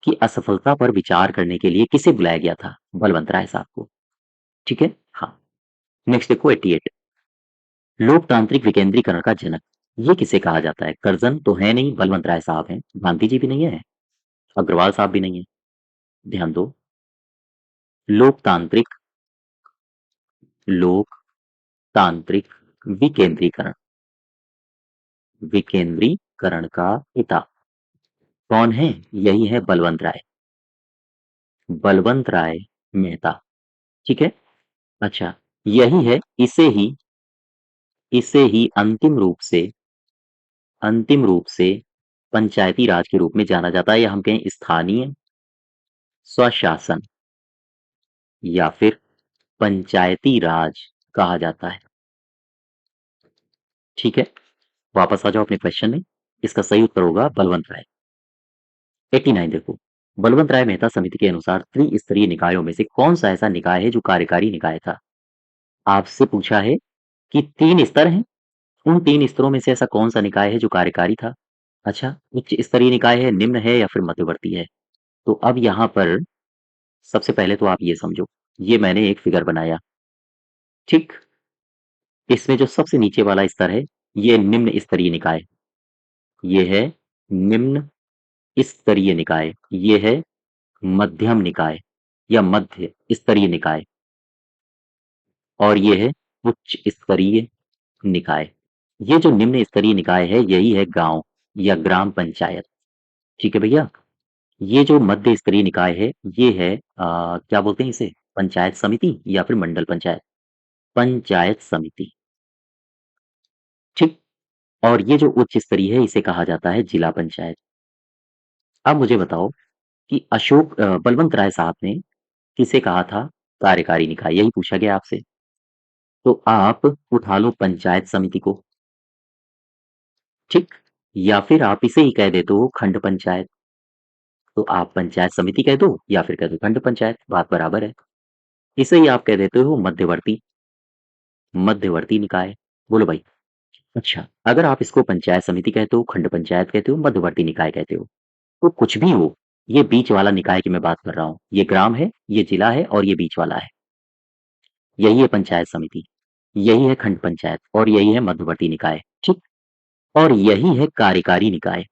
कि असफलता पर विचार करने के लिए किसे बुलाया गया था? बलवंत राय साहब को। ठीक है? हाँ। नेक्स्ट देखो 88। लोकतांत्रिक विकेंद्रीकरण का जनक, ये किसे कहा जाता है? कर्जन तो है नहीं, बलवंत राय साहब हैं। गांधी जी भी नहीं है, अग्रवाल साहब भी नहीं है। ध्यान दो। लोकतांत्रिक लोकतांत्रिक विकेंद्रीकरण, विकेंद्रीकरण का पिता कौन है? यही है बलवंत राय, बलवंत राय मेहता। ठीक है? अच्छा, यही है, इसे ही अंतिम रूप से पंचायती राज के रूप में जाना जाता है, या हम कहें स्थानीय स्वशासन या फिर पंचायती राज कहा जाता है। ठीक है? वापस आ जाओ अपने क्वेश्चन में। इसका सही उत्तर होगा बलवंत राय। 89 देखो। बलवंत राय मेहता समिति के अनुसार त्रिस्तरीय निकायों में से कौन सा ऐसा निकाय है जो कार्यकारी निकाय था? आपसे पूछा है कि 3 स्तर हैं, उन 3 स्तरों में से ऐसा कौन सा निकाय है जो कार्यकारी था? अच्छा, उच्च स्तरीय निकाय है, निम्न है या फिर मध्यवर्ती है? तो अब यहाँ पर सबसे पहले तो आप ये समझो, ये मैंने एक फिगर बनाया, ठीक? इसमें जो सबसे नीचे वाला स्तर है, ये निम्न स्तरीय निकाय, ये है निम्न स्तरीय निकाय, ये है मध्यम निकाय या मध्य स्तरीय निकाय, और ये है उच्च स्तरीय निकाय। ये जो निम्न स्तरीय निकाय है, यही है गांव या ग्राम पंचायत। ठीक है भैया? ये जो मध्य स्तरीय निकाय है, ये है क्या बोलते हैं इसे? पंचायत समिति या फिर मंडल पंचायत? पंचायत समिति। ठीक? और ये जो उच्च स्तरीय है, इसे कहा जाता है जिला पंचायत। अब मुझे बताओ कि बलवंत राय साहब ने किसे कहा था कार्यकारी निकाय? यही पूछा गया आपसे। तो आप उठा लो पंचायत समिति को, ठीक? या फिर आप इसे ही कह देते हो खंड पंचायत। तो आप पंचायत समिति कह दो या फिर कह दो खंड पंचायत, बात बराबर है। इसे ही आप कह देते हो मध्यवर्ती मध्यवर्ती निकाय। बोलो भाई। अच्छा, अगर आप इसको पंचायत समिति कहते हो, खंड पंचायत कहते हो, मध्यवर्ती निकाय कहते हो, तो कुछ भी हो, ये बीच वाला निकाय की मैं बात कर रहा हूँ। ये ग्राम है, ये जिला है और ये बीच वाला है। यही है पंचायत समिति, यही है खंड पंचायत और यही है मध्यवर्ती निकाय। ठीक? और यही है कार्यकारी निकाय।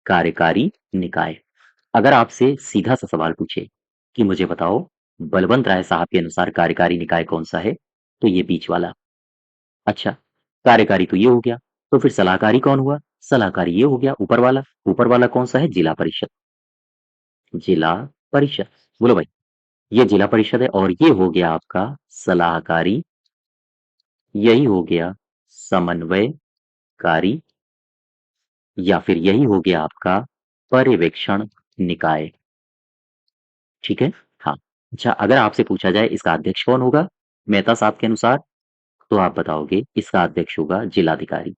कार्यकारी निकाय। अगर आपसे सीधा सा सवाल पूछे कि मुझे बताओ बलवंत राय साहब के अनुसार कार्यकारी निकाय कौन सा है, तो ये बीच वाला। अच्छा, कार्यकारी तो ये हो गया, तो फिर सलाहकारी कौन हुआ? सलाहकारी ये हो गया ऊपर वाला। ऊपर वाला कौन सा है? जिला परिषद। जिला परिषद। बोलो भाई। ये जिला परिषद है और ये हो गया आपका सलाहकारी, यही हो गया समन्वयकारी, या फिर यही हो गया आपका पर्यवेक्षण निकाय। ठीक है? हाँ। अच्छा, अगर आपसे पूछा जाए इसका अध्यक्ष कौन होगा मेहता साहब के अनुसार, तो आप बताओगे इसका अध्यक्ष होगा जिलाधिकारी।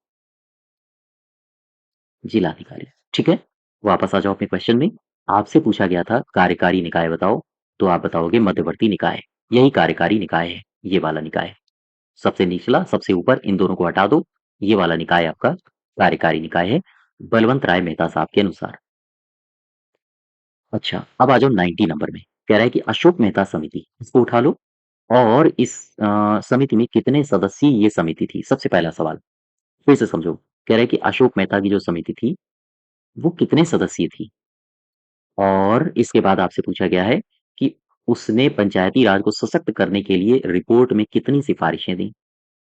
जिलाधिकारी। ठीक है? वापस आ जाओ अपने क्वेश्चन में। आपसे पूछा गया था कार्यकारी निकाय बताओ, तो आप बताओगे मध्यवर्ती निकाय। यही कार्यकारी निकाय है, ये वाला निकाय। सबसे निचला, सबसे ऊपर, इन दोनों को हटा दो। ये वाला निकाय आपका कार्यकारी निकाय है, बलवंत राय मेहता साहब के अनुसार। अच्छा, अब आ जाओ 90 नंबर में। कह रहा है कि अशोक मेहता समिति, इसको उठा लो। और इस समिति में कितने सदस्यीय ये समिति थी? सबसे पहला सवाल, फिर से समझो। कह रहा है कि अशोक मेहता की जो समिति थी, वो कितने सदस्यीय थी? और इसके बाद आपसे पूछा गया है कि उसने पंचायती राज को सशक्त करने के लिए रिपोर्ट में कितनी सिफारिशें दी?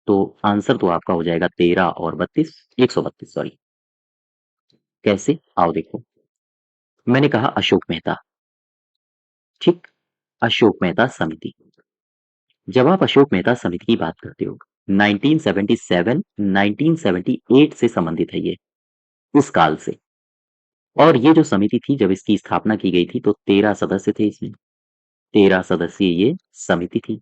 तो आंसर तो आपका हो जाएगा 13 और 32, 132 सॉरी। कैसे? आओ देखो। मैंने कहा अशोक मेहता, ठीक? अशोक मेहता समिति। जब आप अशोक मेहता समिति की बात करते हो, 1977, 1978 से संबंधित है ये, उस काल से। और ये जो समिति थी जब इसकी स्थापना की गई थी तो 13 सदस्य थे इसमें। 13 सदस्यीय ये समिति थी।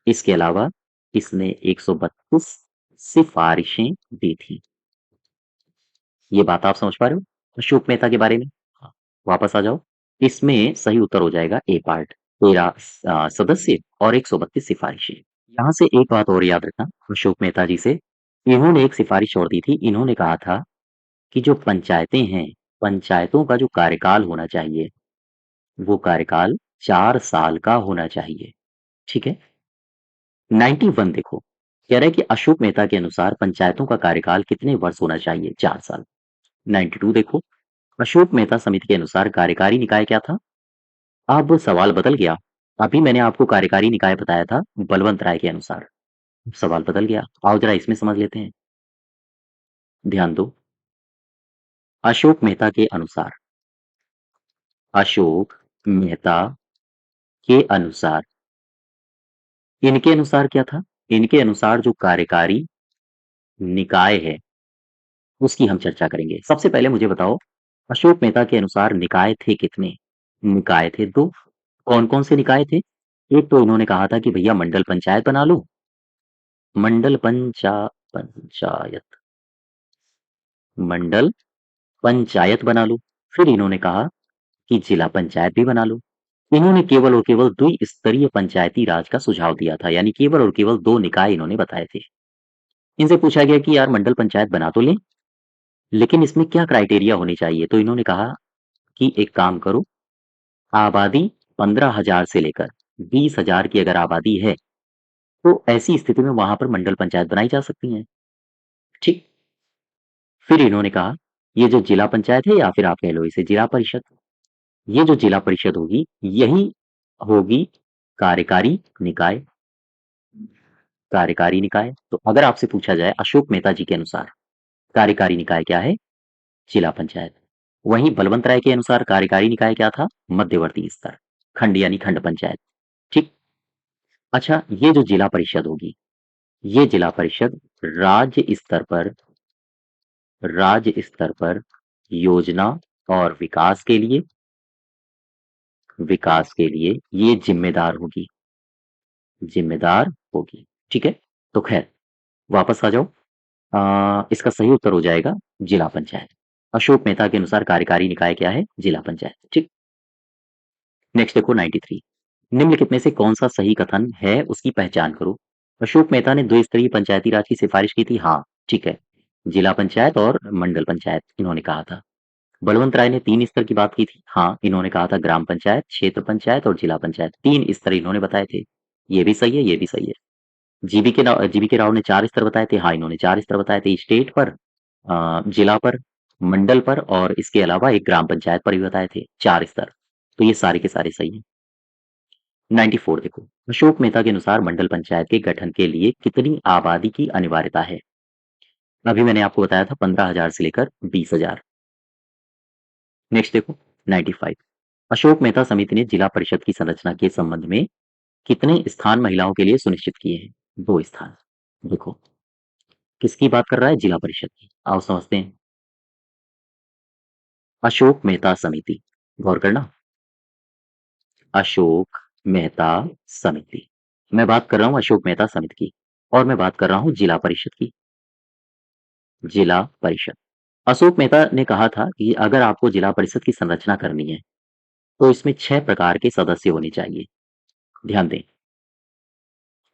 इसके अलावा इसने 132 सिफारिशें दी थी। ये बात आप समझ पा रहे हो अशोक मेहता के बारे में? हाँ, वापस आ जाओ। इसमें सही उत्तर हो जाएगा ए पार्ट। 13 सदस्य और 132 सिफारिशें। यहाँ से एक बात और याद रखना अशोक मेहता जी से, इन्होंने एक सिफारिश और दी थी। इन्होंने कहा था कि जो पंचायतें हैं, पंचायतों का जो कार्यकाल होना चाहिए, वो कार्यकाल 4 साल का होना चाहिए। ठीक है? 91 देखो, कह रहा है कि अशोक मेहता के अनुसार पंचायतों का कार्यकाल कितने वर्ष होना चाहिए? 4 साल। 92 देखो, अशोक मेहता समिति के अनुसार कार्यकारी निकाय क्या था? अब सवाल बदल गया। अभी मैंने आपको कार्यकारी निकाय बताया था बलवंत राय के अनुसार। सवाल बदल गया। आओ जरा इसमें समझ लेते हैं। ध्यान दो। अशोक मेहता के अनुसार, अशोक मेहता के अनुसार, इनके अनुसार क्या था? इनके अनुसार जो कार्यकारी निकाय है, उसकी हम चर्चा करेंगे। सबसे पहले मुझे बताओ, अशोक मेहता के अनुसार निकाय थे कितने? निकाय थे 2। कौन-कौन से निकाय थे? एक तो इन्होंने कहा था कि भैया मंडल पंचायत बना लो, मंडल पंचायत, मंडल पंचायत बना लो। फिर इन्होंने कहा कि जिला पंचायत भी बना लो। इन्होंने केवल और केवल द्विस्तरीय पंचायती राज का सुझाव दिया था, यानी केवल और केवल 2 निकाय इन्होंने बताए थे। इनसे पूछा गया कि यार मंडल पंचायत बना तो लें, लेकिन इसमें क्या क्राइटेरिया होनी चाहिए? तो इन्होंने कहा कि एक काम करो, आबादी 15,000 से लेकर 20,000 की अगर आबादी है, तो ऐसी स्थिति में वहां पर मंडल पंचायत बनाई जा सकती है। ठीक। फिर इन्होंने कहा, ये जो जिला पंचायत है या फिर आप कह लो इसे जिला परिषद, ये जो जिला परिषद होगी, यही होगी कार्यकारी निकाय। कार्यकारी निकाय। तो अगर आपसे पूछा जाए अशोक मेहता जी के अनुसार कार्यकारी निकाय क्या है? जिला पंचायत। वहीं बलवंत राय के अनुसार कार्यकारी निकाय क्या था? मध्यवर्ती स्तर, खंड यानी खंड पंचायत। ठीक। अच्छा, ये जो जिला परिषद होगी, ये जिला परिषद राज्य स्तर पर योजना और विकास के लिए ये जिम्मेदार होगी। ठीक है? तो खैर, वापस आ जाओ। इसका सही उत्तर हो जाएगा जिला पंचायत। अशोक मेहता के अनुसार कार्यकारी निकाय क्या है? जिला पंचायत। ठीक। नेक्स्ट देखो 93। निम्नलिखित में से कौन सा सही कथन है उसकी पहचान करो। अशोक मेहता ने द्विस्तरीय पंचायती राज की सिफारिश की थी। हाँ, ठीक है। जिला पंचायत और मंडल पंचायत इन्होंने कहा था। बलवंत राय ने 3 स्तर की बात की थी। हाँ, इन्होंने कहा था ग्राम पंचायत, क्षेत्र पंचायत और जिला पंचायत। 3 स्तर इन्होंने बताए थे। ये भी सही है, ये भी सही है। जीवी के राव ने 4 स्तर बताए थे। हाँ, इन्होंने 4 स्तर बताए थे। स्टेट पर, जिला पर, मंडल पर और इसके अलावा एक ग्राम पंचायत पर भी बताए थे। 4 स्तर। तो ये सारे के सारे सही हैं। 94 देखो, अशोक मेहता के अनुसार मंडल पंचायत के गठन के लिए कितनी आबादी की अनिवार्यता है? अभी मैंने आपको बताया था 15,000 से लेकर 20,000। नेक्स्ट देखो 95। अशोक मेहता समिति ने जिला परिषद की संरचना के संबंध में कितने स्थान महिलाओं के लिए सुनिश्चित किए हैं? 2 स्थान। देखो, किसकी बात कर रहा है? जिला परिषद की। आओ समझते हैं। अशोक मेहता समिति, गौर करना। अशोक मेहता समिति, मैं बात कर रहा हूं अशोक मेहता समिति की, और मैं बात कर रहा हूं जिला परिषद की। जिला परिषद। अशोक मेहता ने कहा था कि अगर आपको जिला परिषद की संरचना करनी है, तो इसमें 6 प्रकार के सदस्य होने चाहिए। ध्यान दें।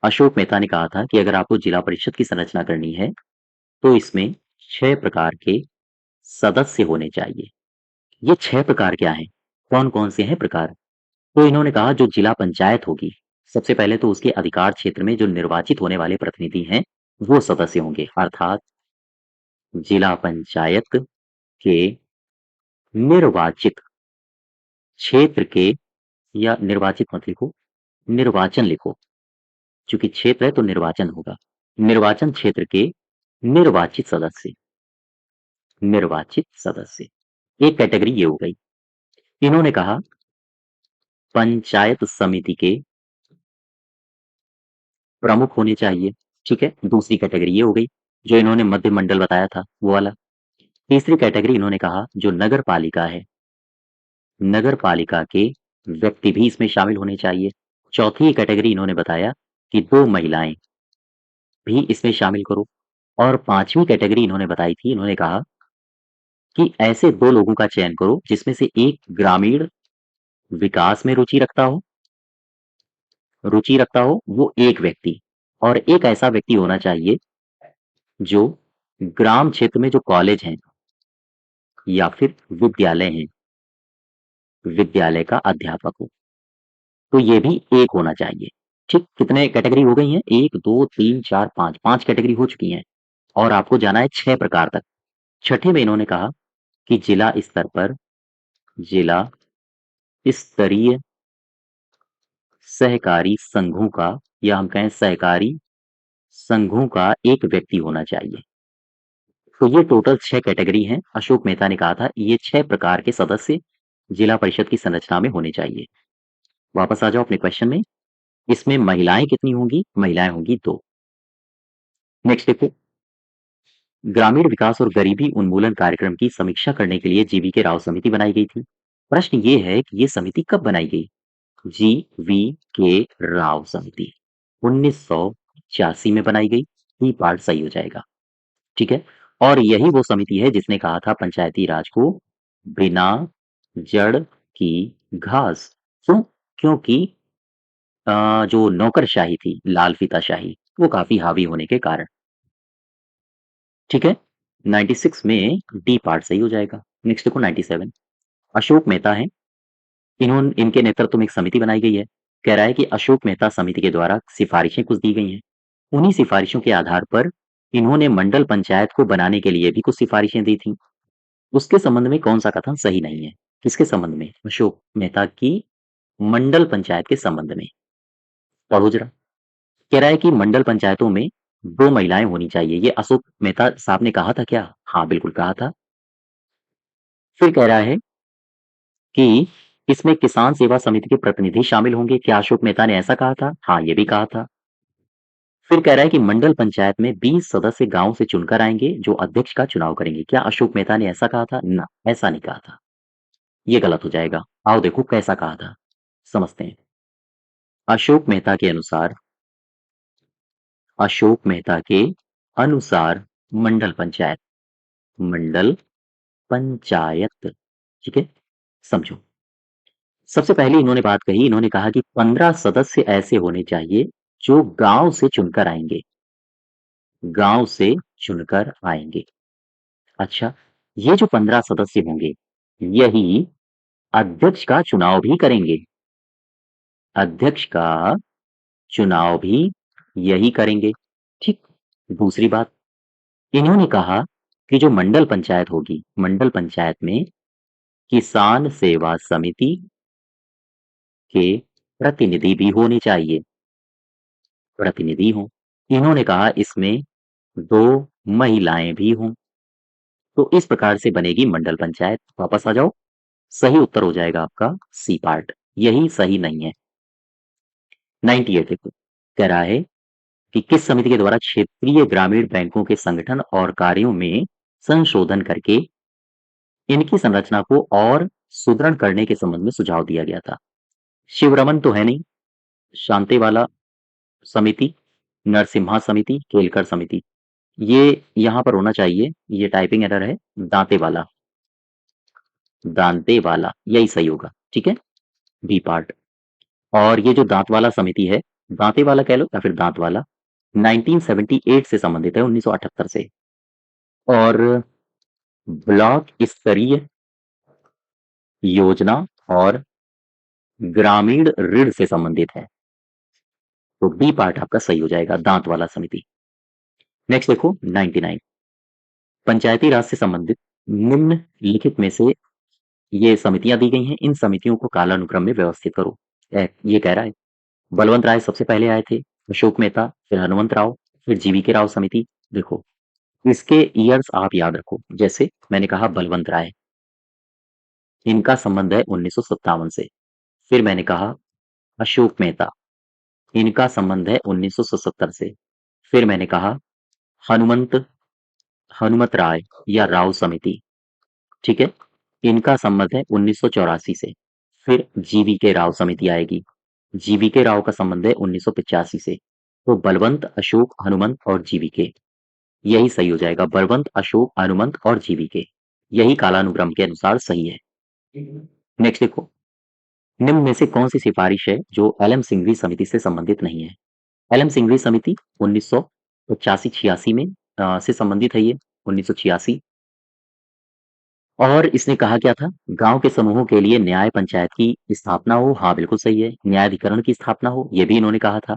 अशोक मेहता ने कहा था कि अगर आपको जिला परिषद की संरचना करनी है, तो इसमें 6 प्रकार के सदस्य होने चाहिए। ये 6 प्रकार क्या हैं? कौन-कौन से हैं प्रकार? तो इन्होंने कहा जो जिला पंचायत होगी, सबसे पहले तो उसके अधिकार क्षेत्र में जो निर्वाचित होने वाले प्रतिनिधि हैं, वो सदस्य होंगे। अर्थात जिला पंचायत के निर्वाचित क्षेत्र के या निर्वाचित मत लिखो, निर्वाचन लिखो, चूंकि क्षेत्र है तो निर्वाचन होगा। निर्वाचन क्षेत्र के निर्वाचित सदस्य, निर्वाचित सदस्य, एक कैटेगरी ये हो गई। इन्होंने कहा पंचायत समिति के प्रमुख होने चाहिए, ठीक है, दूसरी कैटेगरी ये हो गई। जो इन्होंने मध्य मंडल बताया था वो वाला। तीसरी कैटेगरी इन्होंने कहा जो नगर पालिका है, नगर पालिका के व्यक्ति भी इसमें शामिल होने चाहिए। चौथी कैटेगरी इन्होंने बताया कि 2 महिलाएं भी इसमें शामिल करो। और पांचवी कैटेगरी इन्होंने बताई थी, इन्होंने कहा कि ऐसे 2 लोगों का चयन करो जिसमें से एक ग्रामीण विकास में रुचि रखता हो वो एक व्यक्ति, और एक ऐसा व्यक्ति होना चाहिए जो ग्राम क्षेत्र में जो कॉलेज हैं या फिर विद्यालय हैं, विद्यालय का अध्यापक हो, तो ये भी एक होना चाहिए। ठीक, कितने कैटेगरी हो गई हैं? 1 2 3 4 5, 5 कैटेगरी हो चुकी हैं और आपको जाना है 6 प्रकार तक। छठे में इन्होंने कहा कि जिला स्तर पर जिला स्तरीय सहकारी संघों का, या हम कहें सहकारी संघों का एक व्यक्ति होना चाहिए। तो ये टोटल 6 कैटेगरी हैं। अशोक मेहता ने कहा था ये 6 प्रकार के सदस्य जिला परिषद की संरचना में होने चाहिए। वापस आ जाओ अपने क्वेश्चन में। इसमें महिलाएं कितनी होंगी? महिलाएं होंगी 2। नेक्स्ट देखो, ग्रामीण विकास और गरीबी उन्मूलन कार्यक्रम की समीक्षा करने के लिए जीवी के राव समिति बनाई गई थी। प्रश्न ये है कि ये समिति कब बनाई गई? जी वी के राव समिति 1985 में बनाई गई। ई पार्ट सही हो जाएगा, ठीक है। और यही वो समिति है जिसने कहा था पंचायती राज को बिना जड़ की घास। क्यों? क्योंकि जो नौकरशाही थी, लाल फीताशाही, वो काफी हावी होने के कारण, ठीक है। 96 में डी पार्ट सही हो जाएगा। नेक्स्ट देखो 97, अशोक मेहता है, इनके नेतृत्व में एक समिति बनाई गई है। कह रहा है कि अशोक मेहता समिति के द्वारा सिफारिशें कुछ दी गई हैं। उन्हीं सिफारिशों के आधार पर इन्होंने मंडल पंचायत को बनाने के लिए भी कुछ सिफारिशें दी थी। उसके संबंध में कौन सा कथन सही नहीं है? किसके संबंध में? अशोक मेहता की मंडल पंचायत के संबंध में। पढ़ो जरा। कह रहा है कि मंडल पंचायतों में 2 महिलाएं होनी चाहिए। ये अशोक मेहता साहब ने कहा था क्या? हाँ, बिल्कुल कहा था। फिर कह रहा है कि इसमें किसान सेवा समिति के प्रतिनिधि शामिल होंगे। क्या अशोक मेहता ने ऐसा कहा था? हाँ, ये भी कहा था। फिर कह रहा है कि मंडल पंचायत में 20 सदस्य गांव से चुनकर आएंगे जो अध्यक्ष का चुनाव करेंगे। क्या अशोक मेहता ने ऐसा कहा था? ना, ऐसा नहीं कहा था। ये गलत हो जाएगा। आओ देखो कैसा कहा था, समझते हैं। अशोक मेहता के अनुसार, अशोक मेहता के अनुसार मंडल पंचायत, ठीक है, समझो। सबसे पहले इन्होंने बात कही, इन्होंने कहा कि 15 सदस्य ऐसे होने चाहिए जो गांव से चुनकर आएंगे, गांव से चुनकर आएंगे। अच्छा, ये जो 15 सदस्य होंगे यही अध्यक्ष का चुनाव भी करेंगे, अध्यक्ष का चुनाव भी यही करेंगे, ठीक। दूसरी बात, इन्होंने कहा कि जो मंडल पंचायत होगी, मंडल पंचायत में किसान सेवा समिति के प्रतिनिधि भी होने चाहिए, प्रतिनिधि हों। इन्होंने कहा इसमें 2 महिलाएं भी हों। तो इस प्रकार से बनेगी मंडल पंचायत। वापस आ जाओ, सही उत्तर हो जाएगा आपका सी पार्ट, यही सही नहीं है। 98 देखो, कह रहा है कि किस समिति के द्वारा क्षेत्रीय ग्रामीण बैंकों के संगठन और कार्यों में संशोधन करके इनकी संरचना को और सुदृढ़ करने के संबंध में सुझाव दिया गया था। शिवरमन तो है नहीं, शांतिवाला समिति, नरसिम्हा समिति, केलकर समिति, ये यहां पर होना चाहिए। ये टाइपिंग एरर है, दांतेवाला, दांतेवाला यही सही होगा, ठीक है, बी पार्ट। और ये जो दांतवाला समिति है, दांतेवाला कह लो या फिर दांतवाला, 1978 से संबंधित है, 1978 से। और ब्लॉक स्तरीय योजना और ग्रामीण ऋण से संबंधित है। तो बी पार्ट आपका सही हो जाएगा, दांत वाला समिति। नेक्स्ट देखो 99, पंचायती राज से संबंधित निम्नलिखित में से ये समितियां दी गई हैं, इन समितियों को कालानुक्रम में व्यवस्थित करो। ये कह रहा है बलवंत राय सबसे पहले आए थे, अशोक मेहता, फिर हनुमंत राव, फिर जीवीके राव समिति। देखो, इसके ईयर्स आप याद रखो। जैसे मैंने कहा बलवंत राय, इनका संबंध है 1957 से। फिर मैंने कहा अशोक मेहता, इनका संबंध है 1977 से। फिर मैंने कहा हनुमंत हनुमत राय या राव समिति, ठीक है, इनका संबंध है 1984 से। फिर जीवीके राव समिति आएगी, जीवीके राव का संबंध है 1985 से। तो बलवंत, अशोक, हनुमंत और जीवीके, यही सही हो जाएगा। बलवंत, अशोक, हनुमंत और जीवीके, यही कालानुक्रम के अनुसार सही है। नेक्स्ट देखो, निम्न में से कौन सी सिफारिश है जो एलएम सिंघवी समिति से संबंधित नहीं है? एलएम सिंघवी समिति 1985-86 में से संबंधित है ये, 1986। और इसने कहा क्या था? गांव के समूहों के लिए न्याय पंचायत की स्थापना हो। हाँ, बिल्कुल सही है। न्यायाधिकरण की स्थापना हो, ये भी इन्होंने कहा था।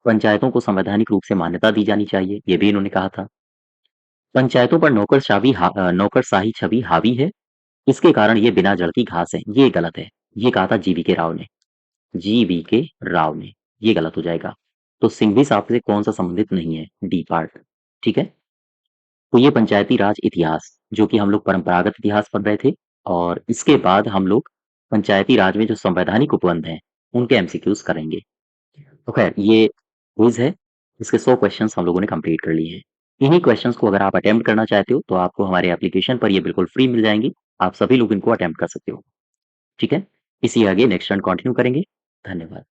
पंचायतों को संवैधानिक रूप से मान्यता दी जानी चाहिए, ये भी इन्होंने कहा था। पंचायतों पर नौकरशाही छवि हावी है, इसके कारण ये बिना जड़ की घास है, ये गलत है। ये कहा था जीवीके राव ने, जीवीके राव ने, ये गलत हो जाएगा। तो सिंघवी साहब से कौन सा संबंधित नहीं है? डी पार्ट, ठीक है। तो ये पंचायती राज इतिहास, जो कि हम लोग परंपरागत इतिहास पढ़ रहे थे, और इसके बाद हम लोग पंचायती राज में जो संवैधानिक उपबंध हैं उनके एमसीक्यूज करेंगे। तो खैर, ये क्विज है, इसके 100 क्वेश्चंस हम लोगों ने कंप्लीट कर लिए हैं। इन्हीं क्वेश्चंस को अगर आप अटेम्प्ट करना चाहते हो तो आपको हमारे एप्लीकेशन पर ये बिल्कुल फ्री मिल जाएंगी। आप सभी लोग इनको अटेम्प्ट कर सकते हो, ठीक है। इसी आगे नेक्स्ट रन कंटिन्यू करेंगे। धन्यवाद।